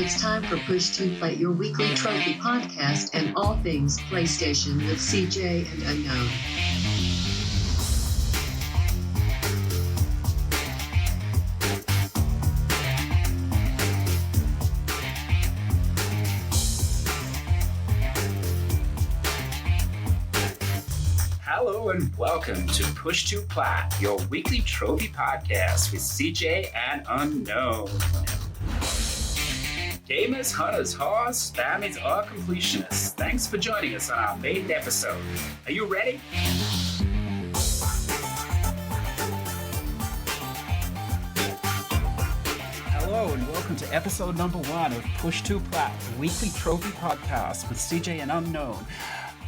It's time for Push to Play, your weekly trophy podcast and all things PlayStation with CJ and Unknown. Hello and welcome to Push to Plat, your weekly trophy podcast with CJ and Unknown. Gamers, hunters, horse, families, or completionists, thanks for joining us on our maiden episode. Are you ready? Hello and welcome to episode number 1 of Push to Plat, the weekly trophy podcast with CJ and Unknown.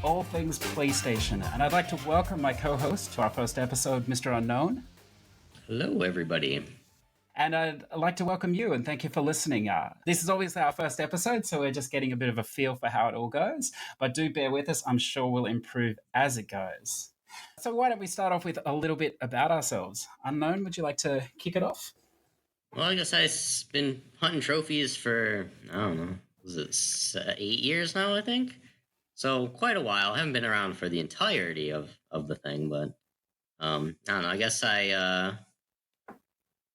All things PlayStation. And I'd like to welcome my co-host to our first episode, Mr. Unknown. Hello, everybody. And I'd like to welcome you and thank you for listening. This is obviously our first episode, so we're just getting a bit of a feel for how it all goes. But do bear with us. I'm sure we'll improve as it goes. So why don't we start off with a little bit about ourselves? Unknown, would you like to kick it off? Well, I guess I've been hunting trophies for, I don't know, was it 8 years now, I think? So quite a while. I haven't been around for the entirety of the thing, but I don't know. I guess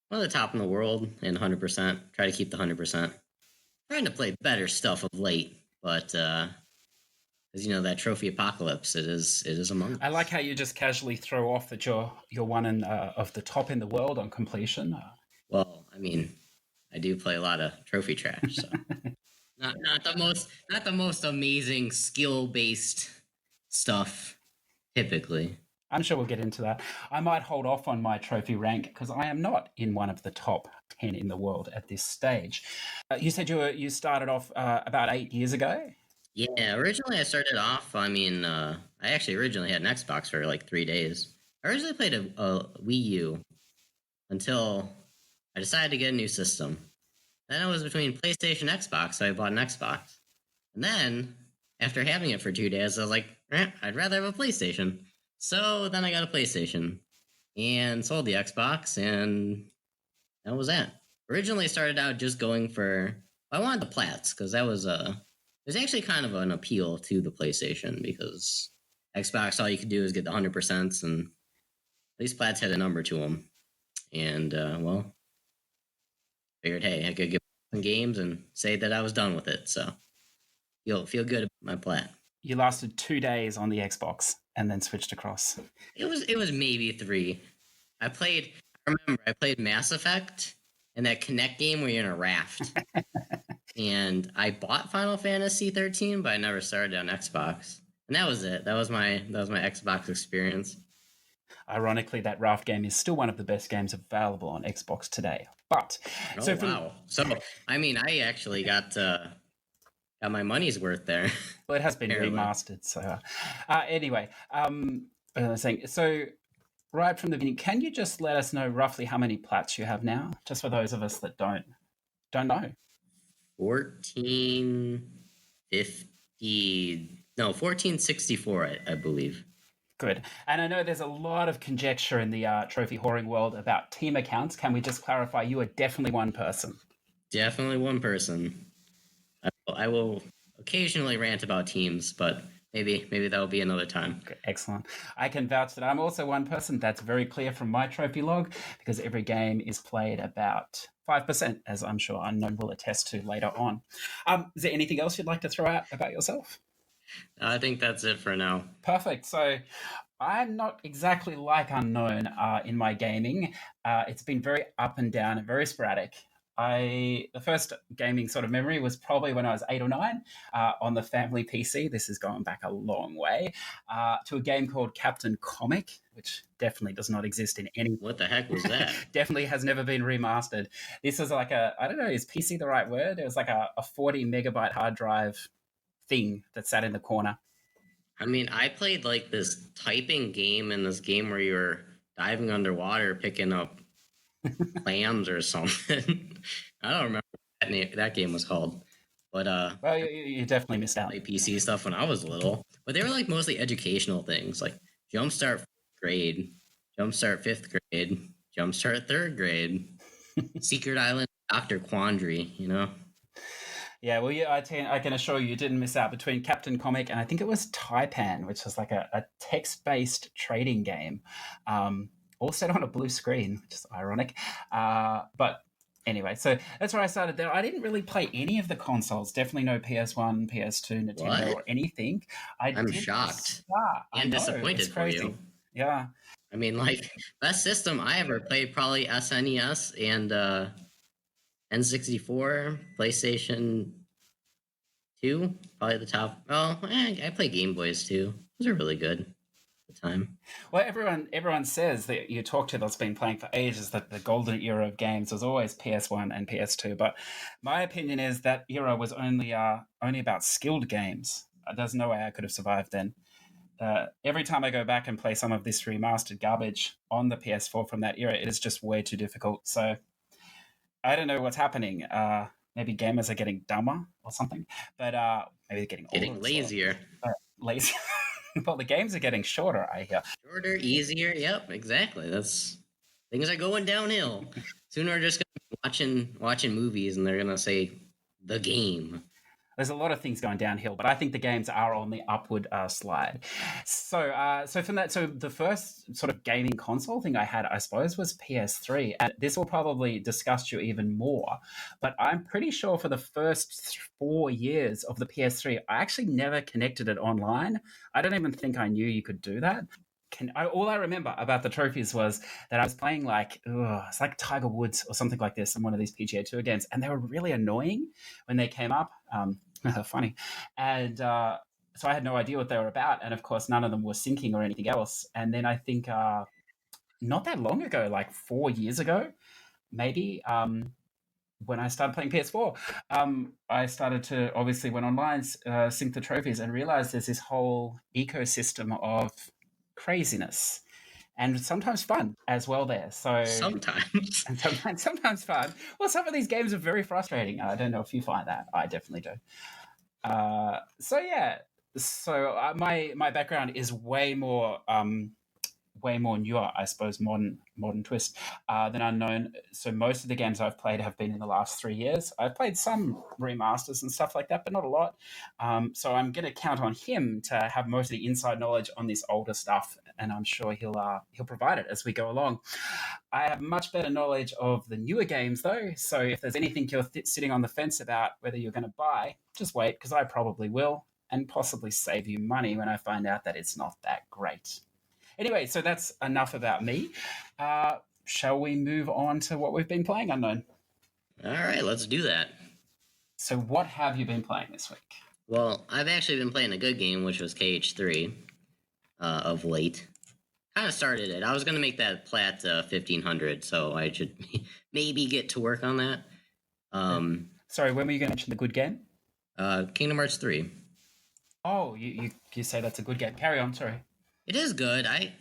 one of the top in the world in 100%. Try to keep the 100%. Trying to play better stuff of late, but as you know, that trophy apocalypse, it is among us. I like how you just casually throw off that you're one of the top in the world on completion. Well, I mean, I do play a lot of trophy trash, so. Not the most amazing skill-based stuff, typically. I'm sure we'll get into that. I might hold off on my trophy rank because I am not in one of the top 10 in the world at this stage. You said you started off about 8 years ago? Yeah, originally I started off, I actually originally had an Xbox for like 3 days. I originally played a Wii U until I decided to get a new system. Then I was between PlayStation and Xbox, so I bought an Xbox. And then, after having it for 2 days, I was like, I'd rather have a PlayStation. So then I got a PlayStation and sold the Xbox, and that was that. Originally started out just going for, I wanted the Plats, because that was there's actually kind of an appeal to the PlayStation, because Xbox, all you could do is get the 100%, and at least Plats had a number to them. And, well, figured, hey, I could get some games and say that I was done with it. So you'll feel good about my Plat. You lasted 2 days on the Xbox and then switched across. It was maybe 3. I played Mass Effect and that Kinect game where you're in a raft. And I bought Final Fantasy 13, but I never started on Xbox. And that was it. That was my Xbox experience. Ironically, that raft game is still one of the best games available on Xbox today. But wow! So I actually got my money's worth there. Well, it has been remastered. So anyway, so right from the beginning, can you just let us know roughly how many Plats you have now, just for those of us that don't know? 1464, I believe. Good. And I know there's a lot of conjecture in the trophy whoring world about team accounts. Can we just clarify you are definitely one person? Definitely one person. I will occasionally rant about teams, but maybe that'll be another time. Okay, excellent. I can vouch that I'm also one person. That's very clear from my trophy log, because every game is played about 5%, as I'm sure Unknown will attest to later on. Is there anything else you'd like to throw out about yourself? I think that's it for now. Perfect. So I'm not exactly like Unknown in my gaming. It's been very up and down and very sporadic. The first gaming sort of memory was probably when I was 8 or 9 on the family PC. This is going back a long way to a game called Captain Comic, which definitely does not exist in any... What the heck was that? Definitely has never been remastered. This was like I don't know, is PC the right word? It was like a 40 megabyte hard drive thing that sat in the corner. I mean, I played like this typing game in this game where you were diving underwater picking up clams or something. I don't remember what that game was called. But well, you definitely missed out. Like PC stuff when I was little. But they were like mostly educational things, like Jumpstart 4th grade, Jumpstart 5th grade, Jumpstart 3rd grade, Secret Island, Dr. Quandary, you know? Yeah, well, yeah, I can assure you didn't miss out between Captain Comic and I think it was Taipan, which was like a text-based trading game, all set on a blue screen, which is ironic. But anyway, so that's where I started there. I didn't really play any of the consoles, definitely no PS1, PS2, Nintendo, What? or anything. I I'm did shocked start. I and know, it's disappointed for you. crazy. Yeah. I mean, like, best system I ever played probably SNES and N64, PlayStation 2, probably the top. Well, I play Game Boys too. Those are really good at the time. Well, everyone says that you talk to that's been playing for ages that the golden era of games was always PS1 and PS2. But my opinion is that era was only about skilled games. There's no way I could have survived then. Every time I go back and play some of this remastered garbage on the PS4 from that era, it is just way too difficult. So I don't know what's happening. Maybe gamers are getting dumber or something, but maybe they're getting older. Getting lazier. Lazy. Well, the games are getting shorter, I hear. Shorter, easier. Yep, exactly. That's things are going downhill. Soon we're just gonna be watching movies, and they're gonna say the game. There's a lot of things going downhill, but I think the games are on the upward slide. So from that, so the first sort of gaming console thing I had, I suppose, was PS3, and this will probably disgust you even more. But I'm pretty sure for the first 4 years of the PS3, I actually never connected it online. I don't even think I knew you could do that. All I remember about the trophies was that I was playing it's like Tiger Woods or something like this in one of these PGA Tour games, and they were really annoying when they came up. Funny, and so I had no idea what they were about, and of course none of them were syncing or anything else. And then I think not that long ago, like 4 years ago, maybe. When I started playing PS4, I started to obviously went online, sync the trophies, and realized there's this whole ecosystem of craziness and sometimes fun as well there. So Sometimes. and sometimes fun. Well, some of these games are very frustrating. I don't know if you find that. I definitely do. So yeah. So my background is way more newer, I suppose, modern twist than Unknown. So most of the games I've played have been in the last 3 years. I've played some remasters and stuff like that, but not a lot. So I'm going to count on him to have most of the inside knowledge on this older stuff, and I'm sure he'll provide it as we go along. I have much better knowledge of the newer games, though. So if there's anything you're sitting on the fence about whether you're going to buy, just wait, because I probably will, and possibly save you money when I find out that it's not that great. Anyway, so that's enough about me. Shall we move on to what we've been playing, Unknown? All right, let's do that. So what have you been playing this week? Well, I've actually been playing a good game, which was KH3 of late. Kind of started it. I was going to make that Plat 1500, so I should maybe get to work on that. Sorry, when were you going to mention the good game? Kingdom Hearts 3. Oh, you say that's a good game. Carry on, sorry. It is good. I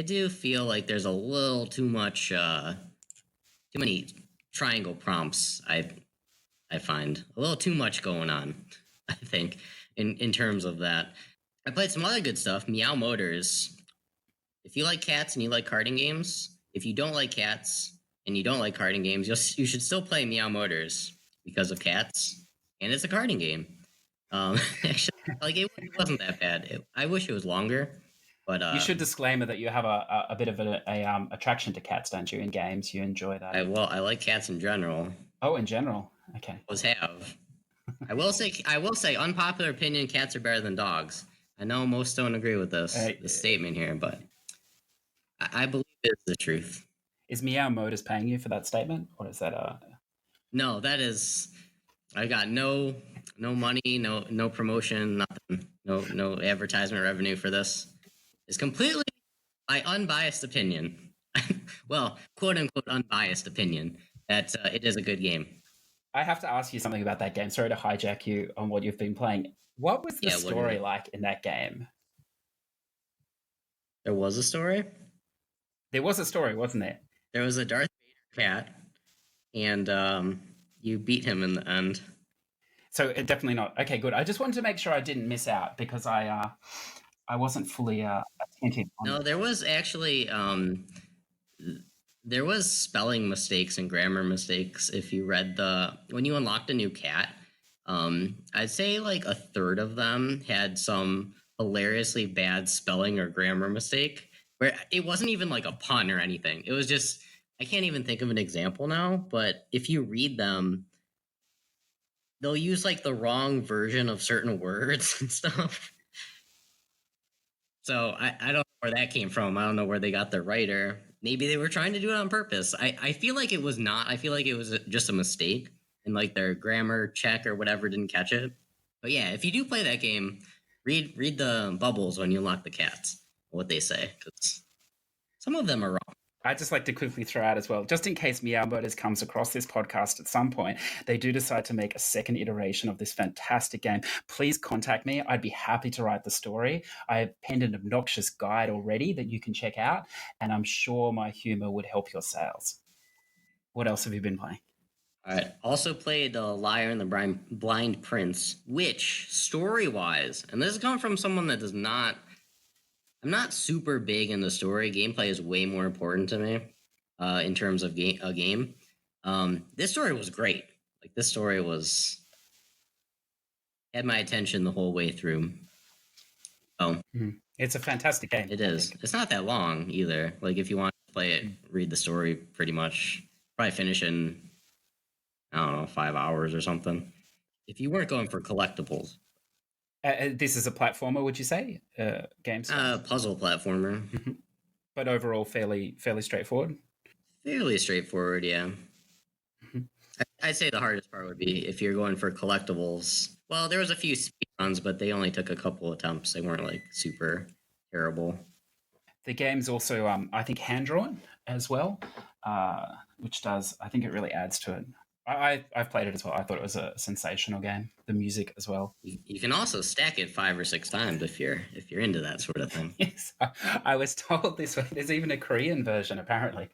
do feel like there's a little too many triangle prompts. I find a little too much going on. I think in terms of that. I played some other good stuff. Meow Motors. If you like cats and you like karting games, if you don't like cats and you don't like karting games, you should still play Meow Motors because of cats, and it's a karting game. Actually, like it wasn't that bad. I wish it was longer. But you should disclaimer that you have a bit of a attraction to cats, don't you? In games, you enjoy that. I like cats in general. Oh, in general, okay. Always have. I will say, unpopular opinion: cats are better than dogs. I know most don't agree with this statement here, but I believe it's the truth. Is Meow Motors paying you for that statement, or is that a? No, that is. I got no money, no promotion, nothing, no advertisement revenue for this. It's completely my unbiased opinion. Well, quote unquote unbiased opinion that it is a good game. I have to ask you something about that game. Sorry to hijack you on what you've been playing. What was the story like in that game? There was a story? There was a story, wasn't there? There was a Darth Vader cat, and you beat him in the end. So definitely not. Okay, good. I just wanted to make sure I didn't miss out because I wasn't fully attentive. No, there was actually there was spelling mistakes and grammar mistakes. If you read when you unlocked a new cat, I'd say like a third of them had some hilariously bad spelling or grammar mistake where it wasn't even like a pun or anything. It was just, I can't even think of an example now, but if you read them, they'll use like the wrong version of certain words and stuff. So I don't know where that came from. I don't know where they got the writer. Maybe they were trying to do it on purpose. I feel like it was not. I feel like it was just a mistake and like their grammar check or whatever didn't catch it. But yeah, if you do play that game, read the bubbles when you unlock the cats, what they say, because some of them are wrong. I'd just like to quickly throw out as well, just in case Meow Motors comes across this podcast at some point, they do decide to make a second iteration of this fantastic game. Please contact me. I'd be happy to write the story. I've penned an obnoxious guide already that you can check out, and I'm sure my humor would help your sales. What else have you been playing? All right. Also played The Liar and the Blind Prince, which story-wise, and this is coming from someone that does not. I'm not super big in the story. Gameplay is way more important to me in terms of a game. This story was great. Like this story had my attention the whole way through. Oh, it's a fantastic game. It is. It's not that long either. Like if you want to play it, read the story pretty much. Probably finish in, I don't know, 5 hours or something. If you weren't going for collectibles. This is a platformer, would you say? Game style? Puzzle platformer. But overall, fairly straightforward? Fairly straightforward, yeah. I'd say the hardest part would be if you're going for collectibles. Well, there was a few speedruns, but they only took a couple attempts. They weren't like super terrible. The game's also, I think, hand-drawn as well, which does, I think it really adds to it. I've played it as well. I thought it was a sensational game. The music as well. You can also stack it 5 or 6 times if you're into that sort of thing. Yes, I was told this way. There's even a Korean version apparently.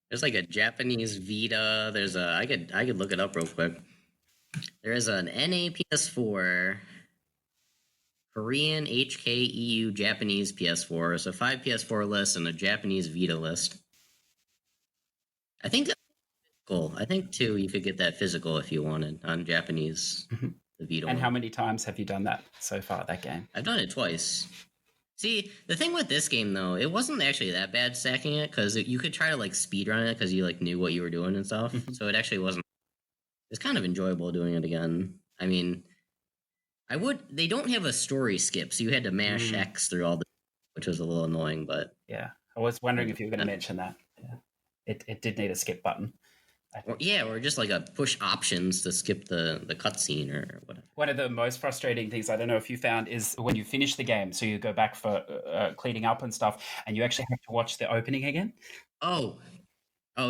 There's like a Japanese Vita. There's I could look it up real quick. There is an NA PS4, Korean HK EU Japanese PS4. So 5 PS4 lists and a Japanese Vita list. I think cool. I think too you could get that physical if you wanted on Japanese. The Vita. And how many times have you done that so far? That game? I've done it twice. See, the thing with this game though, it wasn't actually that bad stacking it because you could try to like speedrun it because you like knew what you were doing and stuff. So it actually wasn't. It's kind of enjoyable doing it again. I mean, they don't have a story skip, so you had to mash X through all the, which was a little annoying, but yeah, I was wondering if you were going to mention that. Yeah. It did need a skip button. Or just like a push options to skip the cutscene or whatever. One of the most frustrating things, I don't know if you found, is when you finish the game, so you go back for cleaning up and stuff, and you actually have to watch the opening again. Oh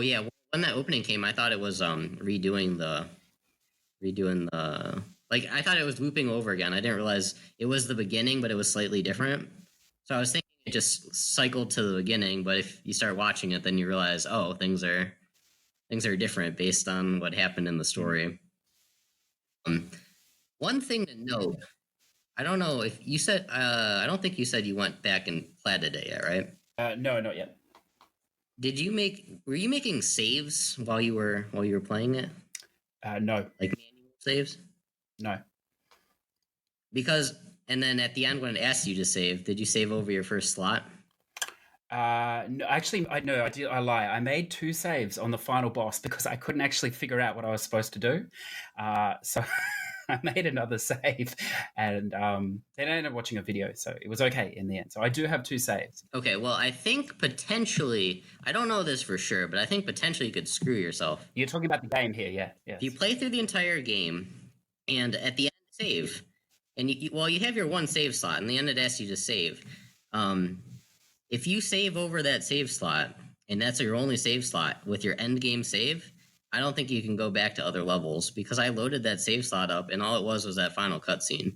yeah. When that opening came, I thought it was redoing the like I thought it was looping over again. I didn't realize it was the beginning, but it was slightly different. So I was thinking it just cycled to the beginning, but if you start watching it, then you realize, oh, things are different based on what happened in the story. One thing to note, I don't know if you said, I don't think you said you went back and platted it yet, right? No, not yet. Were you making saves while you were playing it? No. Like manual saves? No. Because, and then at the end when it asked you to save, did you save over your first slot? No, actually, I lie. I made 2 saves on the final boss because I couldn't actually figure out what I was supposed to do. So I made another save, and then I ended up watching a video, so it was okay in the end. So I do have 2 saves. Okay, well, I think potentially, I don't know this for sure, but I think potentially you could screw yourself. You're talking about the game here, yeah. Yes. If you play through the entire game, and at the end save, and you have your 1 save slot, and the end it asks you to save. If you save over that save slot, and that's your only save slot with your end game save, I don't think you can go back to other levels because I loaded that save slot up and all it was that final cutscene.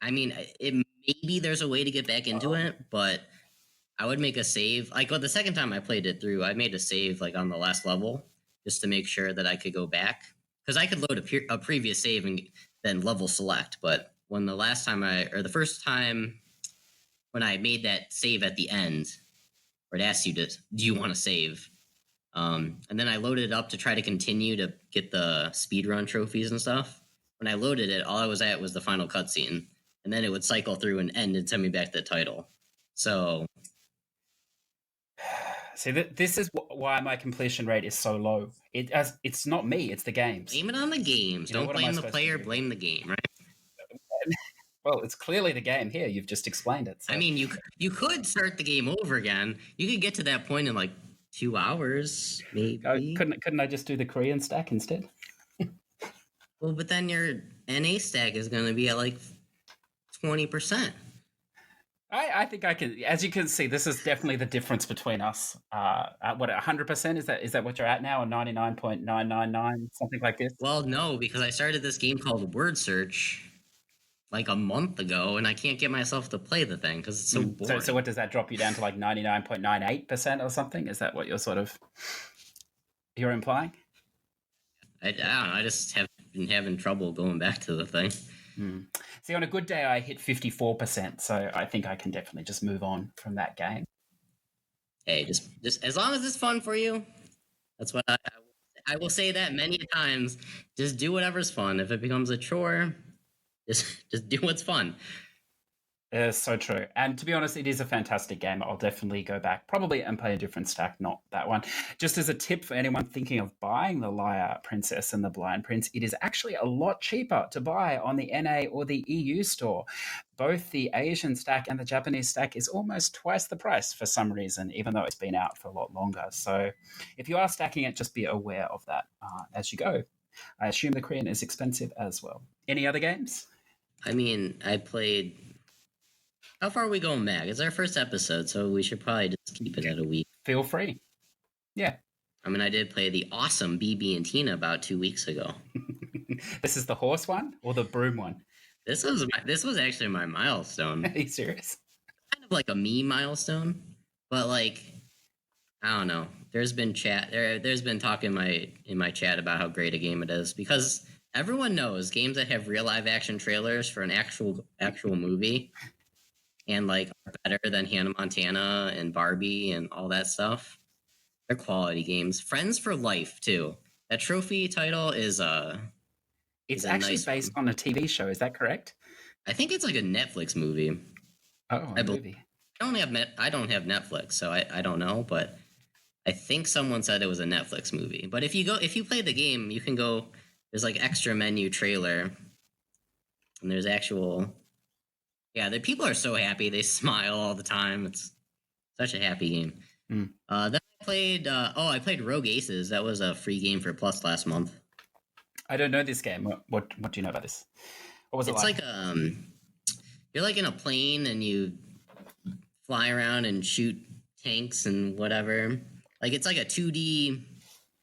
I mean, maybe there's a way to get back into it, but I would make a save. Like, the second time I played it through, I made a save like on the last level just to make sure that I could go back because I could load a previous save and then level select. But when the first time when I made that save at the end, where it asks you do you want to save? And then I loaded it up to try to continue to get the speedrun trophies and stuff. when I loaded it, all I was at was the final cutscene, and then it would cycle through and end and send me back to the title. So, See, this is why my completion rate is so low. It's not me, it's the games. blame it on the games. Don't blame the player, blame the game, right? Well, it's clearly the game here. You've just explained it. So. I mean, you could start the game over again. You could get to that point in like 2 hours, maybe. Couldn't I just do the Korean stack instead? Well, but then your NA stack is going to be at like 20%. I think I can. As you can see, this is definitely the difference between us. What 100% is that what you're at now, or 99.999, something like this? Well, no, because I started this game called Word Search like a month ago, and I can't get myself to play the thing because it's so boring. So what does that drop you down to, like 99.98% or something? Is that what you're implying? I don't know. I just have been having trouble going back to the thing. See, on a good day, I hit 54%, so I think I can definitely just move on from that game. Hey, just as long as it's fun for you, that's what I will say that many times. Just do whatever's fun. If it becomes a chore, just do what's fun. It's so true. And to be honest, it is a fantastic game. I'll definitely go back probably and play a different stack, not that one. Just as a tip for anyone thinking of buying the Liar Princess and the Blind Prince, it is actually a lot cheaper to buy on the NA or the EU store. Both the Asian stack and the Japanese stack is almost twice the price for some reason, even though it's been out for a lot longer. So if you are stacking it, just be aware of that as you go. I assume the Korean is expensive as well. Any other games? I mean, I played... How far are we going back? It's our first episode, so we should probably just keep it at a week. Feel free. Yeah. I mean, I did play the awesome BB and Tina about 2 weeks ago. This is the horse one or the broom one? This was actually my milestone. Are you serious? Kind of like a me milestone, but like, I don't know. There's been talk in my chat about how great a game it is, because everyone knows games that have real live action trailers for an actual movie and like are better than Hannah Montana and Barbie and all that stuff. They're quality games. Friends for Life too. That trophy title is It's actually based on a TV show. Is that correct? I think it's like a Netflix movie. Oh, a movie. I don't have Netflix, so I don't know, but I think someone said it was a Netflix movie. But if you play the game, you can go. There's like extra menu trailer, and there's actual. Yeah, the people are so happy. They smile all the time. It's such a happy game. Then I played Rogue Aces. That was a free game for Plus last month. I don't know this game. What do you know about this? What was it like? It's like you're like in a plane and you fly around and shoot tanks and whatever. Like it's like a 2D.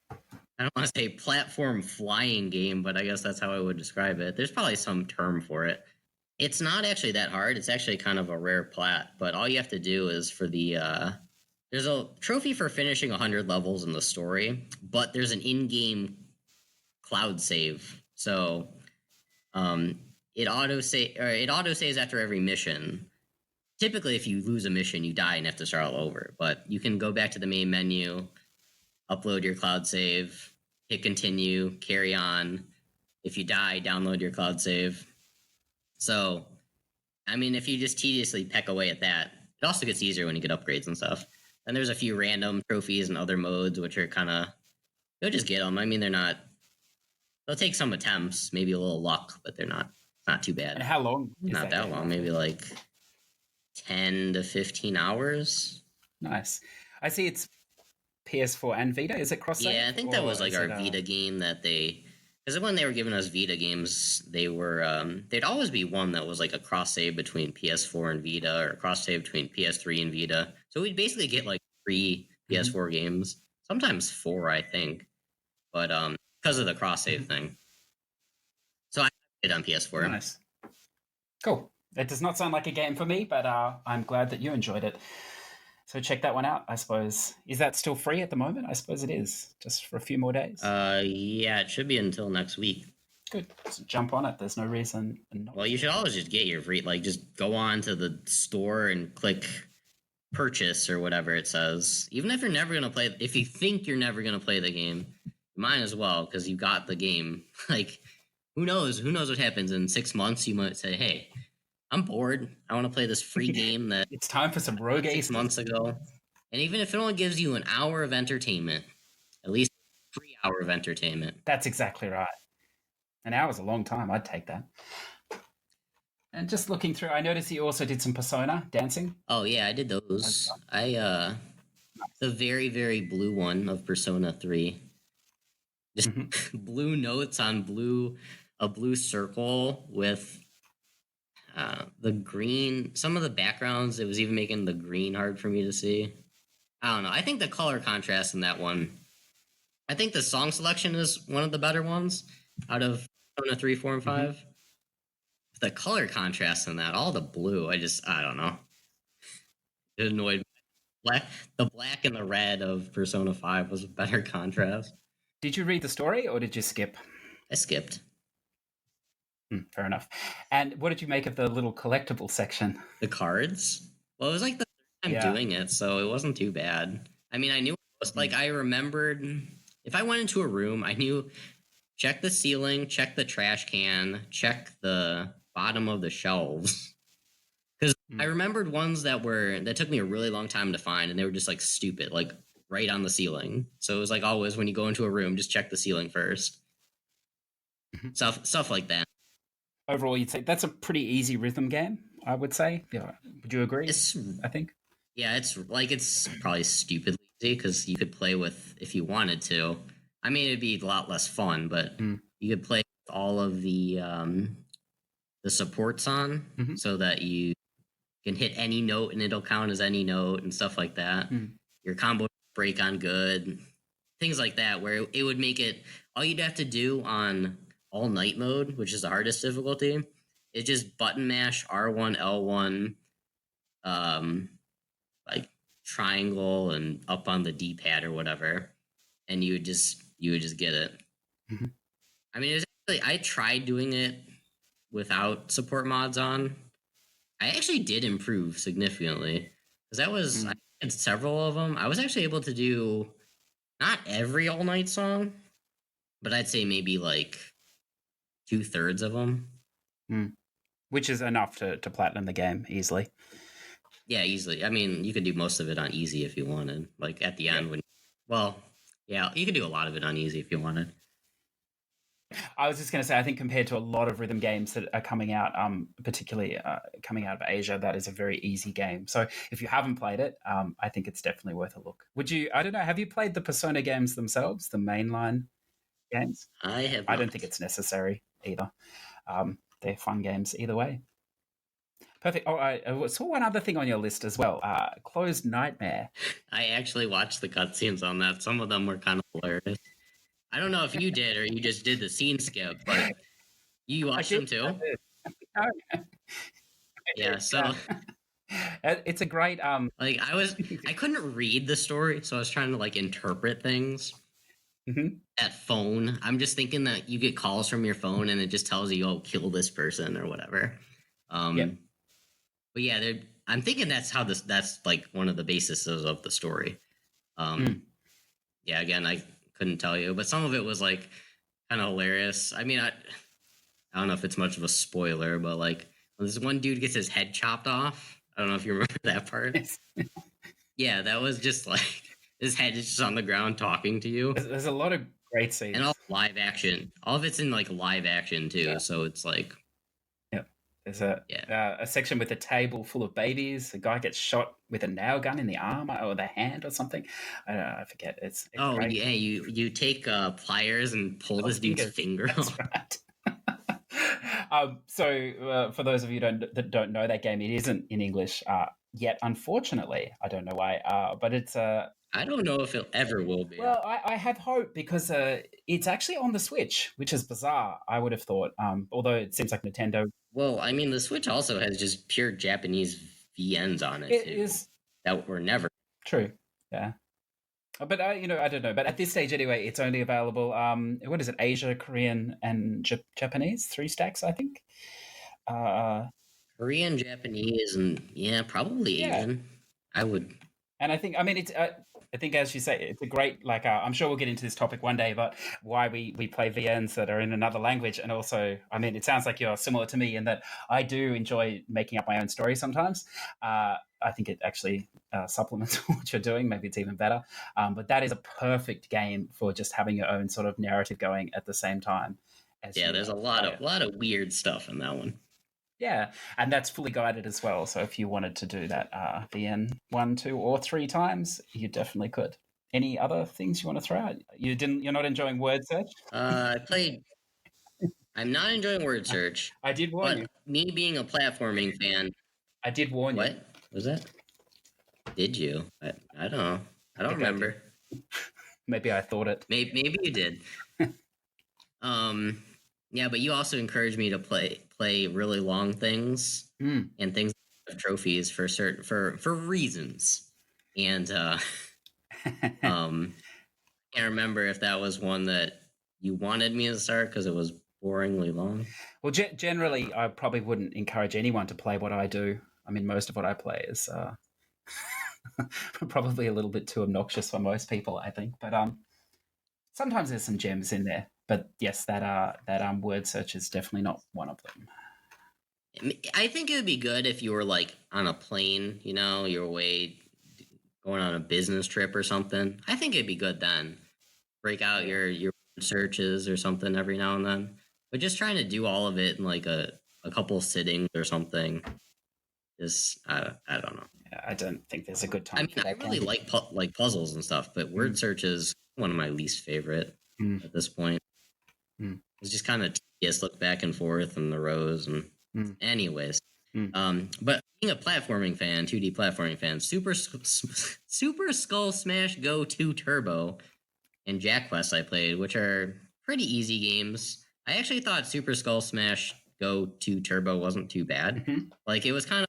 I don't want to say platform flying game, but I guess that's how I would describe it. There's probably some term for it. It's not actually that hard. It's actually kind of a rare plat, but all you have to do is for the there's a trophy for finishing 100 levels in the story, but there's an in-game cloud save. So it auto saves after every mission. Typically, if you lose a mission, you die and have to start all over. But you can go back to the main menu, upload your cloud save, hit continue, carry on. If you die, download your cloud save. So, I mean, if you just tediously peck away at that, it also gets easier when you get upgrades and stuff. And there's a few random trophies and other modes, which are kind of, you'll just get them. I mean, they'll take some attempts, maybe a little luck, but they're not too bad. And how long? Not that long, maybe like 10 to 15 hours. Nice. I see it's PS4 and Vita. Is it cross-save? Yeah, I think that was like our Vita game that because when they were giving us Vita games, they were there'd always be one that was like a cross-save between PS4 and Vita, or a cross-save between PS3 and Vita. So we'd basically get like 3 PS4 games, sometimes 4, I think, but because of the cross-save thing. So I played on PS4. Nice. Cool. It does not sound like a game for me, but I'm glad that you enjoyed it. So check that one out, I suppose. Is that still free at the moment? I suppose it is, just for a few more days. Yeah, it should be until next week. Good. So jump on it. There's no reason not. Well, you should always just get your free, like just go on to the store and click purchase or whatever it says. Even if you're never going to play, if you think you're never going to play the game, you might as well, because you got the game. Like, who knows? Who knows what happens in 6 months? You might say, "Hey, I'm bored. I want to play this free game that It's time for some rogue 6 aces. months ago." And even if it only gives you an hour of entertainment, at least a free hour of entertainment. That's exactly right. An hour's a long time. I'd take that. And just looking through, I noticed you also did some Persona dancing. Oh yeah, I did those. I the very, very blue one of Persona 3. Just blue notes on a blue circle with the green. Some of the backgrounds, it was even making the green hard for me to see. I don't know. I think the color contrast in that one. I think the song selection is one of the better ones out of Persona 3, 4, and 5. The color contrast in that, all the blue, I don't know. It annoyed me. The black and the red of Persona 5 was a better contrast. Did you read the story or did you skip? I skipped. Fair enough. And what did you make of the little collectible section? The cards? Well, it was like the third time doing it, so it wasn't too bad. I mean, I knew it was like, I remembered if I went into a room, I knew check the ceiling, check the trash can, check the bottom of the shelves. Because I remembered ones that took me a really long time to find, and they were just like stupid, like right on the ceiling. So it was like always when you go into a room, just check the ceiling first. Stuff like that. Overall, you'd say that's a pretty easy rhythm game, I would say. Yeah. Would you agree? I think. Yeah, it's probably stupidly easy because you could play with if you wanted to. I mean, it'd be a lot less fun, but you could play with all of the supports on so that you can hit any note and it'll count as any note and stuff like that. Your combo break on good, things like that, where it would make it all you'd have to do on all night mode, which is the hardest difficulty, is just button mash R1, L1, like triangle and up on the D-pad or whatever, and you would just get it. I mean, it was actually, I tried doing it without support mods on. I actually did improve significantly because that was I had several of them. I was actually able to do not every all night song, but I'd say maybe like 2/3 of them. Which is enough to platinum the game easily. Yeah, easily. I mean, you could do most of it on easy if you wanted. Like at the end, you could do a lot of it on easy if you wanted. I was just going to say, I think compared to a lot of rhythm games that are coming out, particularly coming out of Asia, that is a very easy game. So if you haven't played it, I think it's definitely worth a look. Would you? I don't know. Have you played the Persona games themselves, the mainline games? I have. I don't think it's necessary either. They're fun games either way. Perfect. Oh, I saw one other thing on your list as well. Closed Nightmare. I actually watched the cutscenes on that. Some of them were kind of hilarious. I don't know if you did or you just did the scene skip, but you watched them too? Yeah, so it's a great like I couldn't read the story, so I was trying to like interpret things. That phone, I'm just thinking that you get calls from your phone and it just tells you, "Oh, kill this person" or whatever. But yeah, I'm thinking that's like one of the bases of the story. Yeah, again, I couldn't tell you, but some of it was like kind of hilarious. I mean, I don't know if it's much of a spoiler, but like when this one dude gets his head chopped off, I don't know if you remember that part. Yeah, that was just like his head is just on the ground talking to you. There's a lot of great scenes. And all live action. All of it's in like live action too, so it's like there's a section with a table full of babies. A guy gets shot with a nail gun in the arm or the hand or something. I don't know. I forget. It's great. Yeah. You take pliers and pull this dude's finger off. Right. So for those of you that don't know that game, it isn't in English yet. Unfortunately, I don't know why. But it's I don't know if it ever will be. Well, I have hope because it's actually on the Switch, which is bizarre. I would have thought, although it seems like Nintendo. Well, I mean, the Switch also has just pure Japanese VNs on it. It is that were never true. Yeah, but I don't know. But at this stage, anyway, it's only available. What is it? Asia, Korean, and Japanese. 3 stacks, I think. Korean, Japanese, and probably Asian. I would. And I think, I mean, it's I think, as you say, it's a great, like, I'm sure we'll get into this topic one day, but why we play VNs that are in another language. And also, I mean, it sounds like you're similar to me in that I do enjoy making up my own story sometimes. I think it actually supplements what you're doing. Maybe it's even better. But that is a perfect game for just having your own sort of narrative going at the same time. Yeah, there's a lot of weird stuff in that one. Yeah, and that's fully guided as well. So if you wanted to do that VN 1, 2, or 3 times, you definitely could. Any other things you want to throw out? You're not enjoying word search? I played. I'm not enjoying word search. I did warn you. Me being a platforming fan. I did warn you. What was that? Did you? I don't know. I don't remember. Maybe I thought it. Maybe you did. Yeah, but you also encouraged me to play really long things and things like trophies for reasons. And can't remember if that was one that you wanted me to start because it was boringly long. Well, generally, I probably wouldn't encourage anyone to play what I do. I mean, most of what I play is probably a little bit too obnoxious for most people, I think. But sometimes there's some gems in there. But yes, that word search is definitely not one of them. I think it would be good if you were like on a plane, you're away going on a business trip or something. I think it'd be good then. Break out your searches or something every now and then. But just trying to do all of it in like a couple sittings or something. Just I don't know. Yeah, I don't think there's a good time. I mean, I really like puzzles and stuff, but word search is one of my least favorite at this point. It's just kind of tedious, look back and forth in the rows and anyways. But being a platforming fan, 2D platforming fan, Super Skull Smash Go 2 Turbo and Jack Quest I played, which are pretty easy games. I actually thought Super Skull Smash Go 2 Turbo wasn't too bad. Like, it was kind of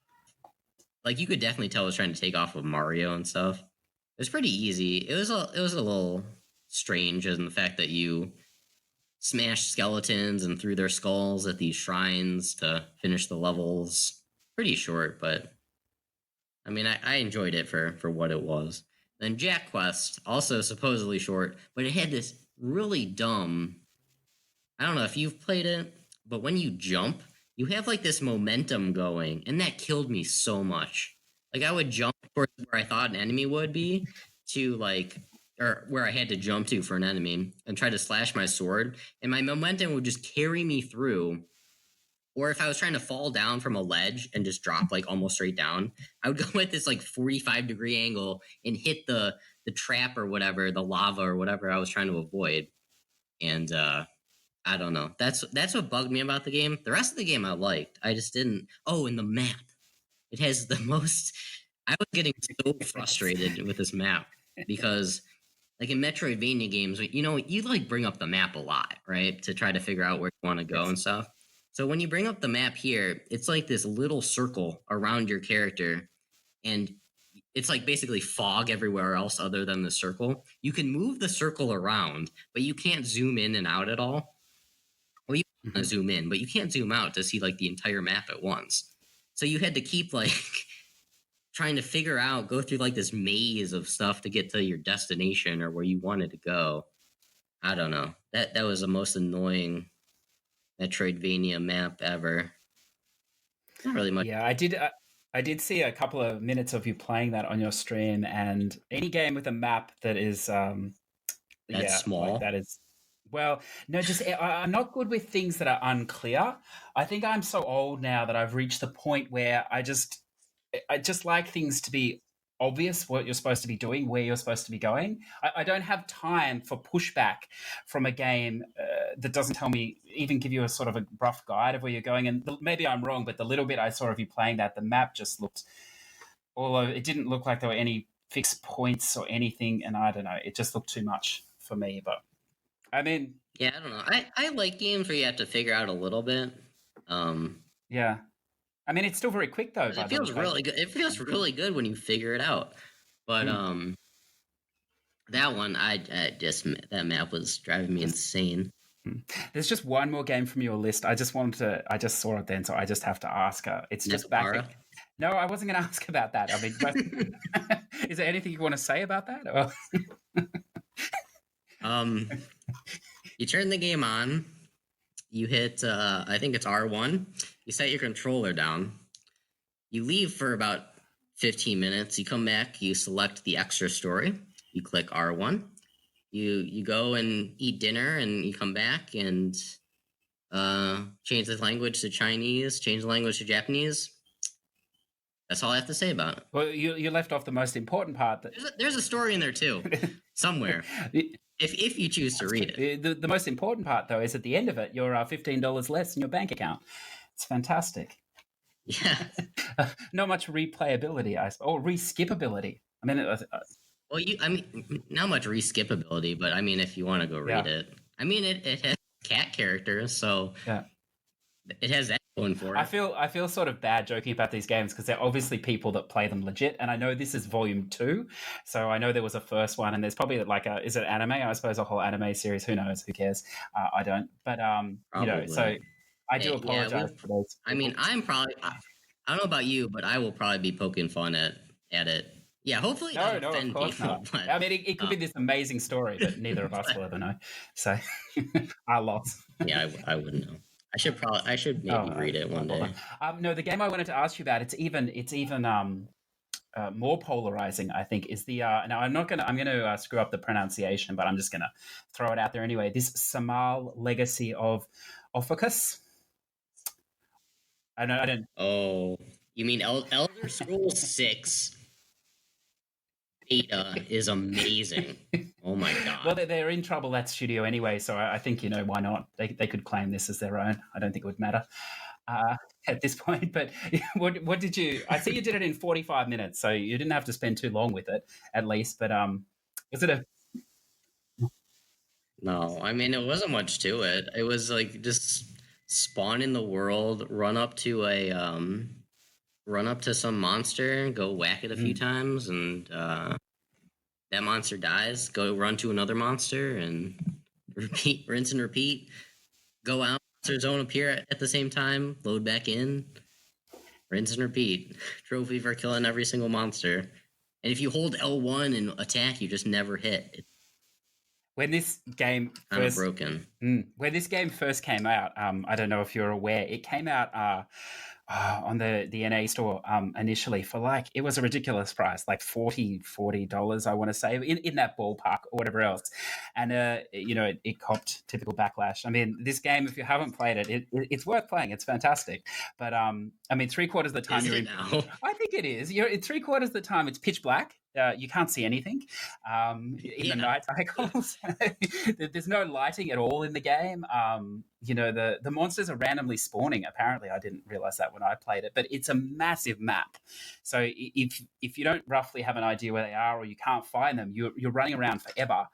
like, you could definitely tell it was trying to take off of Mario and stuff. It was pretty easy. It was a little strange in the fact that you smashed skeletons and threw their skulls at these shrines to finish the levels. Pretty short, but I mean, I enjoyed it for what it was. Then Jack Quest, also supposedly short, but it had this really dumb, I don't know if you've played it, but when you jump, you have like this momentum going, and that killed me so much. Like, I would jump towards where I thought an enemy would be to like, or where I had to jump to for an enemy and try to slash my sword, and my momentum would just carry me through. Or if I was trying to fall down from a ledge and just drop like almost straight down, I would go at this like 45-degree angle and hit the trap or whatever, the lava or whatever I was trying to avoid. And I don't know. That's what bugged me about the game. The rest of the game I liked. I just didn't. Oh, and the map. It has the most. I was getting so frustrated with this map because, like in Metroidvania games, you like bring up the map a lot, right, to try to figure out where you want to go and stuff. So when you bring up the map here, it's like this little circle around your character, and it's like basically fog everywhere else other than the circle. You can move the circle around, but you can't zoom in and out at all. Well, you want to zoom in, but you can't zoom out to see like the entire map at once. So you had to keep like trying to go through like this maze of stuff to get to your destination or where you wanted to go. I don't know. That was the most annoying Metroidvania map ever. Not really much. Yeah, I did see a couple of minutes of you playing that on your stream, and any game with a map that is small. like that is. Well, no, I'm not good with things that are unclear. I think I'm so old now that I've reached the point where I just like things to be obvious what you're supposed to be doing, where you're supposed to be going. I don't have time for pushback from a game that doesn't tell me, even give you a sort of a rough guide of where you're going. And maybe I'm wrong, but the little bit I saw of you playing that, the map just looked all over. It didn't look like there were any fixed points or anything. And I don't know, it just looked too much for me. But I mean, yeah, I don't know. I like games where you have to figure out a little bit. Yeah. I mean, it's still very quick though. It feels really good. It feels really good when you figure it out. But that one, that map was driving me insane. There's just one more game from your list. I just saw it then, so I just have to ask. It's just back. No, I wasn't going to ask about that. I mean, but is there anything you want to say about that? Or... You turn the game on. You hit, I think it's R1. You set your controller down. You leave for about 15 minutes. You come back. You select the extra story. You click R1. You go and eat dinner, and you come back and change the language to Chinese, change the language to Japanese. That's all I have to say about it. Well, you left off the most important part. There's a story in there too, somewhere. If you choose to read it. The most important part, though, is at the end of it, you're $15 less in your bank account. It's fantastic. Yeah. Not much replayability, or reskippability. I mean, well, not much reskippability, but I mean, if you want to go read it, I mean, it has cat characters, so it has that going for it. I feel sort of bad joking about these games because they're obviously people that play them legit, and I know this is volume 2, so I know there was a first one, and there's probably like is it anime? I suppose a whole anime series. Who knows? Who cares? I don't. But you know, so I do apologize for those. I mean, I don't know about you, but I will probably be poking fun at it. Yeah, hopefully it doesn't offend of course people. Not. But, I mean, it could be this amazing story, but neither of us will ever know. So, our loss. Yeah, I wouldn't know. I should maybe read it one day. No, the game I wanted to ask you about, it's even more polarizing, I think, is the now I'm gonna screw up the pronunciation, but I'm just gonna throw it out there anyway. This Samal Legacy of Ophiuchus. I don't. Oh, you mean Elder Scrolls 6 beta is amazing. Oh my god. Well, they're in trouble, that studio anyway, so I think, why not? They could claim this as their own. I don't think it would matter at this point. But what did you? I see you did it in 45 minutes, so you didn't have to spend too long with it, at least. But is it a? No, I mean, it wasn't much to it. It was like just spawn in the world, run up to some monster, go whack it a few times, and that monster dies. Go run to another monster and repeat, rinse and repeat. Go out, monsters don't appear at the same time. Load back in, rinse and repeat. Trophy for killing every single monster. And if you hold L1 and attack, you just never hit. When this game first broken. When this game first came out, I don't know if you're aware, it came out on the NA store initially for it was a ridiculous price, like $40 I want to say, in that ballpark or whatever else. And it copped typical backlash. I mean, this game, if you haven't played it, it's worth playing. It's fantastic. But I mean, 3/4 of the time you're in. Now? I think it is. You're 3/4 of the time it's pitch black. You can't see anything in the night cycles. There's no lighting at all in the game. The monsters are randomly spawning. Apparently, I didn't realize that when I played it. But it's a massive map. So if you don't roughly have an idea where they are, or you can't find them, you're running around forever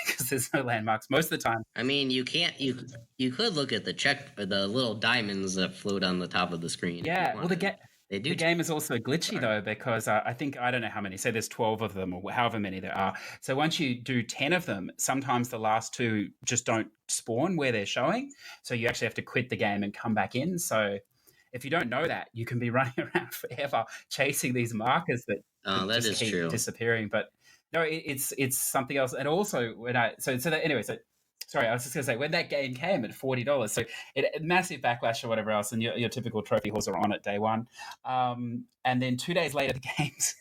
because there's no landmarks most of the time. I mean, you can't. You could look at the little diamonds that float on the top of the screen. Yeah. Well, the game is also glitchy, though, because I don't know how many. Say there's 12 of them or however many there are. So once you do 10 of them, sometimes the last 2 just don't spawn where they're showing. So you actually have to quit the game and come back in. So if you don't know that, you can be running around forever chasing these markers that just keep disappearing. But no, it's something else. And also sorry, I was just going to say, when that game came at $40, so massive backlash or whatever else, and your typical trophy horse are on it day one. And then 2 days later,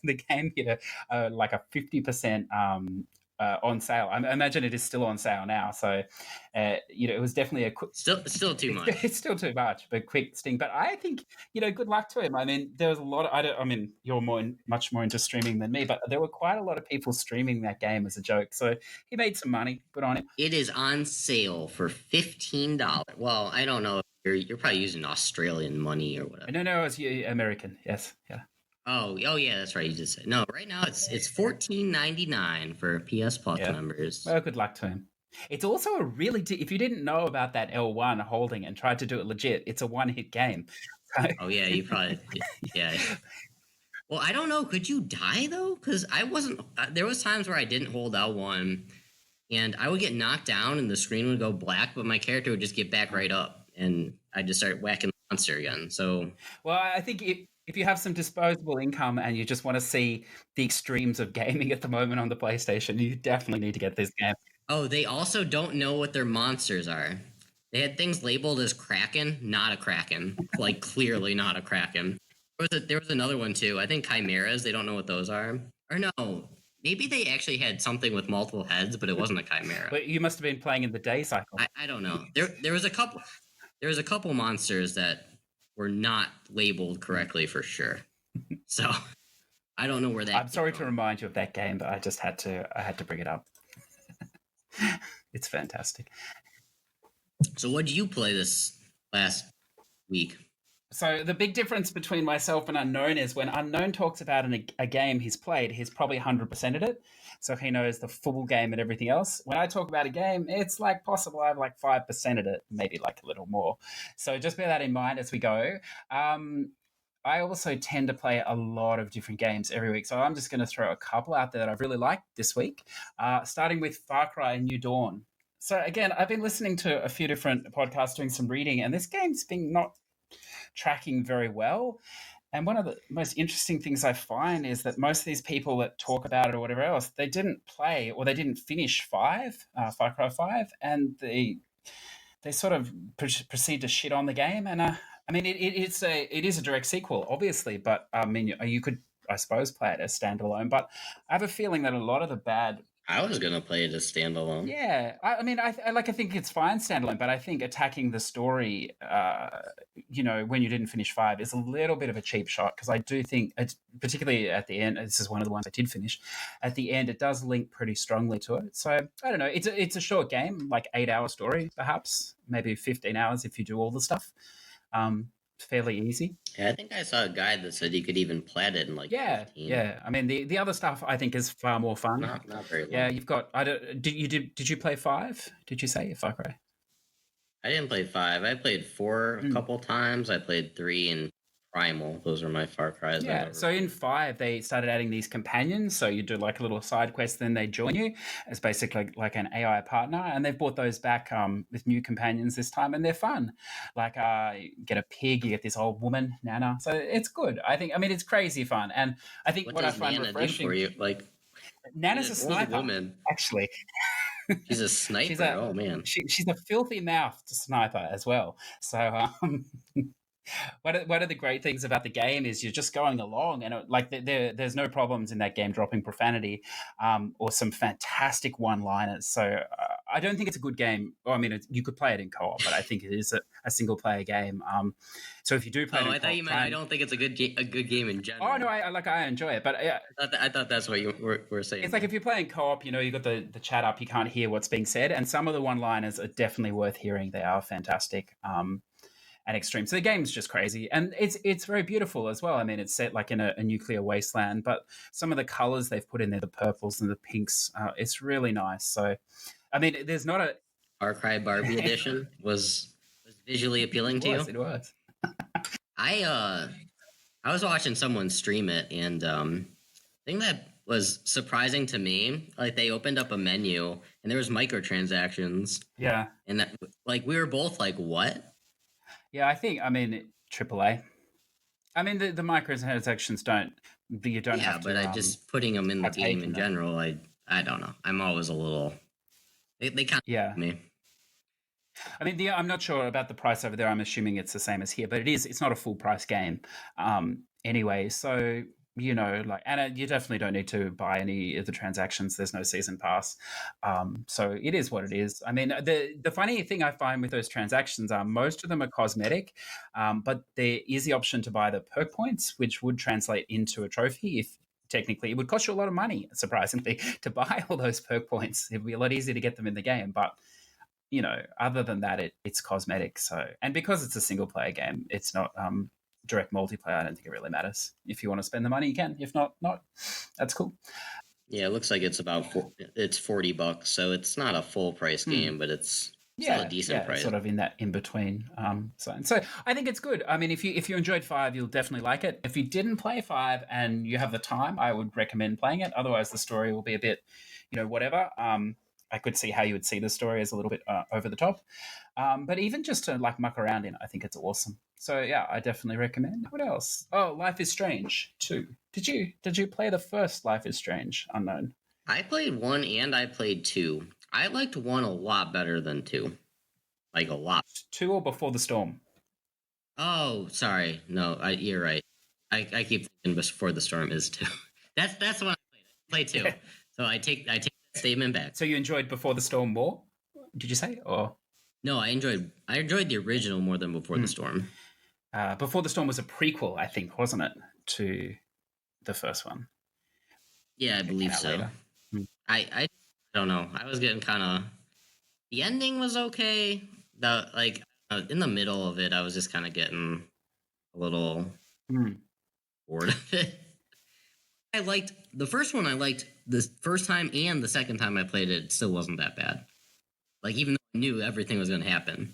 the game hit like a 50% on sale. I imagine it is still on sale now. So, it was definitely a quick... Still too much. It's still too much, but quick sting. But I think, good luck to him. I mean, there was a lot of... you're much more into streaming than me, but there were quite a lot of people streaming that game as a joke. So he made some money. Good on him. It is on sale for $15. Well, I don't know. You're probably using Australian money or whatever. No, it's American. Yes, yeah. Oh yeah, that's right. You just said no. Right now, it's $14.99 for PS Plus members. Well, good luck to him. It's also a really if you didn't know about that L1 holding and tried to do it legit, it's a one-hit game. Oh yeah, you probably yeah. Well, I don't know. Could you die though? Because I wasn't. There was times where I didn't hold L1, and I would get knocked down, and the screen would go black, but my character would just get back right up, and I'd just start whacking the monster again. So well, I think if you have some disposable income and you just want to see the extremes of gaming at the moment on the PlayStation, you definitely need to get this game. Oh, they also don't know what their monsters are. They had things labeled as Kraken, not a Kraken. Like, clearly not a Kraken. There was another one, too. I think Chimeras, they don't know what those are. Or no, maybe they actually had something with multiple heads, but it wasn't a Chimera. But you must have been playing in the day cycle. I don't know. There was a couple monsters that were not labeled correctly for sure. So I don't know where that. I'm sorry to remind you of that game, but I had to bring it up. It's fantastic. So what did you play this last week? So the big difference between myself and Unknown is when Unknown talks about a game he's played, he's probably 100%ed it. So he knows the full game and everything else. When I talk about a game, it's like possible I have like 5%ed it, maybe like a little more. So just bear that in mind as we go. I also tend to play a lot of different games every week. So I'm just going to throw a couple out there that I've really liked this week, starting with Far Cry New Dawn. So again, I've been listening to a few different podcasts, doing some reading, and this game's been not tracking very well. And one of the most interesting things I find is that most of these people that talk about it or whatever else, they didn't play or they didn't finish Far Cry 5, and they sort of proceed to shit on the game. And I mean, it is a direct sequel, obviously, but I mean, you could, I suppose, play it as standalone. But I have a feeling that a lot of the bad. I was gonna play it as standalone. Yeah, I mean, I think it's fine standalone, but I think attacking the story, when you didn't finish 5, is a little bit of a cheap shot, because I do think, particularly at the end, this is one of the ones I did finish. At the end, it does link pretty strongly to it. So I don't know. It's a short game, like 8-hour story, perhaps, maybe 15 hours if you do all the stuff. Fairly easy. Yeah, I think I saw a guide that said you could even plat it in like 15. Yeah. I mean, the other stuff I think is far more fun. Not very long. Yeah, you've got. Did you play 5? Did you say Far Cry? I didn't play 5. I played 4 a couple times. I played 3 and Primal. Those are my Far Cries. Yeah, so in 5, they started adding these companions. So you do like a little side quest, then they join you as basically like an AI partner. And they've brought those back with new companions this time, and they're fun. Like you get a pig, you get this old woman, Nana. So it's good. I mean, it's crazy fun. And I think what I find Nana refreshing... do for you? Like, Nana's a sniper, woman. Actually. She's a sniper. Oh, man. She's a filthy-mouthed sniper as well. So... One of the great things about the game is you're just going along, and there's no problems in that game dropping profanity or some fantastic one-liners. So I don't think it's a good game. Well, I mean, you could play it in co-op, but I think it is a single-player game. So if you do play it in I thought you meant I don't think it's a good game in general. Oh no, I enjoy it, but I thought that's what you were saying. It's like if you're playing co-op, you got the chat up, you can't hear what's being said, and some of the one-liners are definitely worth hearing. They are fantastic. And extreme. So the game's just crazy, and it's very beautiful as well. I mean, it's set like in a nuclear wasteland, but some of the colors they've put in there, the purples and the pinks, it's really nice. So, I mean, there's not a Far Cry Barbie edition was visually appealing to you. It was. I was watching someone stream it, and the thing that was surprising to me, like they opened up a menu and there was microtransactions. Yeah, and that, like, we were both like, "What?" Yeah, I mean, AAA. I mean, the microtransactions you don't have to... Yeah, but I just putting them in the game in general, I don't know. I'm always a little... They kind of me. I mean, I'm not sure about the price over there. I'm assuming it's the same as here, but it's not a full price game anyway. So... and you definitely don't need to buy any of the transactions. There's no season pass. So it is what it is. I mean, the funny thing I find with those transactions are most of them are cosmetic, but there is the option to buy the perk points, which would translate into a trophy if technically it would cost you a lot of money, surprisingly, to buy all those perk points. It would be a lot easier to get them in the game, but other than that, it's cosmetic. So, and because it's a single player game, it's not direct multiplayer. I don't think it really matters. If you want to spend the money, you can. If not, that's cool. Yeah, it looks like it's about it's $40, so it's not a full price game, but it's still a decent price. Sort of in that in between zone. So I think it's good. I mean, if you enjoyed 5, you'll definitely like it. If you didn't play 5 and you have the time, I would recommend playing it. Otherwise, the story will be a bit, whatever. I could see how you would see the story as a little bit over the top. But even just to like muck around in it, I think it's awesome. So yeah, I definitely recommend. What else? Oh, Life is Strange 2. Did you play the first Life is Strange Unknown? I played 1 and I played 2. I liked 1 a lot better than 2. Like a lot. 2 or Before the Storm? Oh, sorry. No, you're right. I keep thinking Before the Storm is 2. That's what I played 2. So I take that statement back. So you enjoyed Before the Storm more? Did you say? Or no, I enjoyed the original more than Before the Storm. Before the Storm was a prequel, I think, wasn't it, to the first one? Yeah, I believe so. I don't know. I was getting kind of, the ending was okay. In the middle of it, I was just kind of getting a little bored of it. I liked the first one. I liked the first time and the second time I played it. It still wasn't that bad. Like, even though I knew everything was going to happen,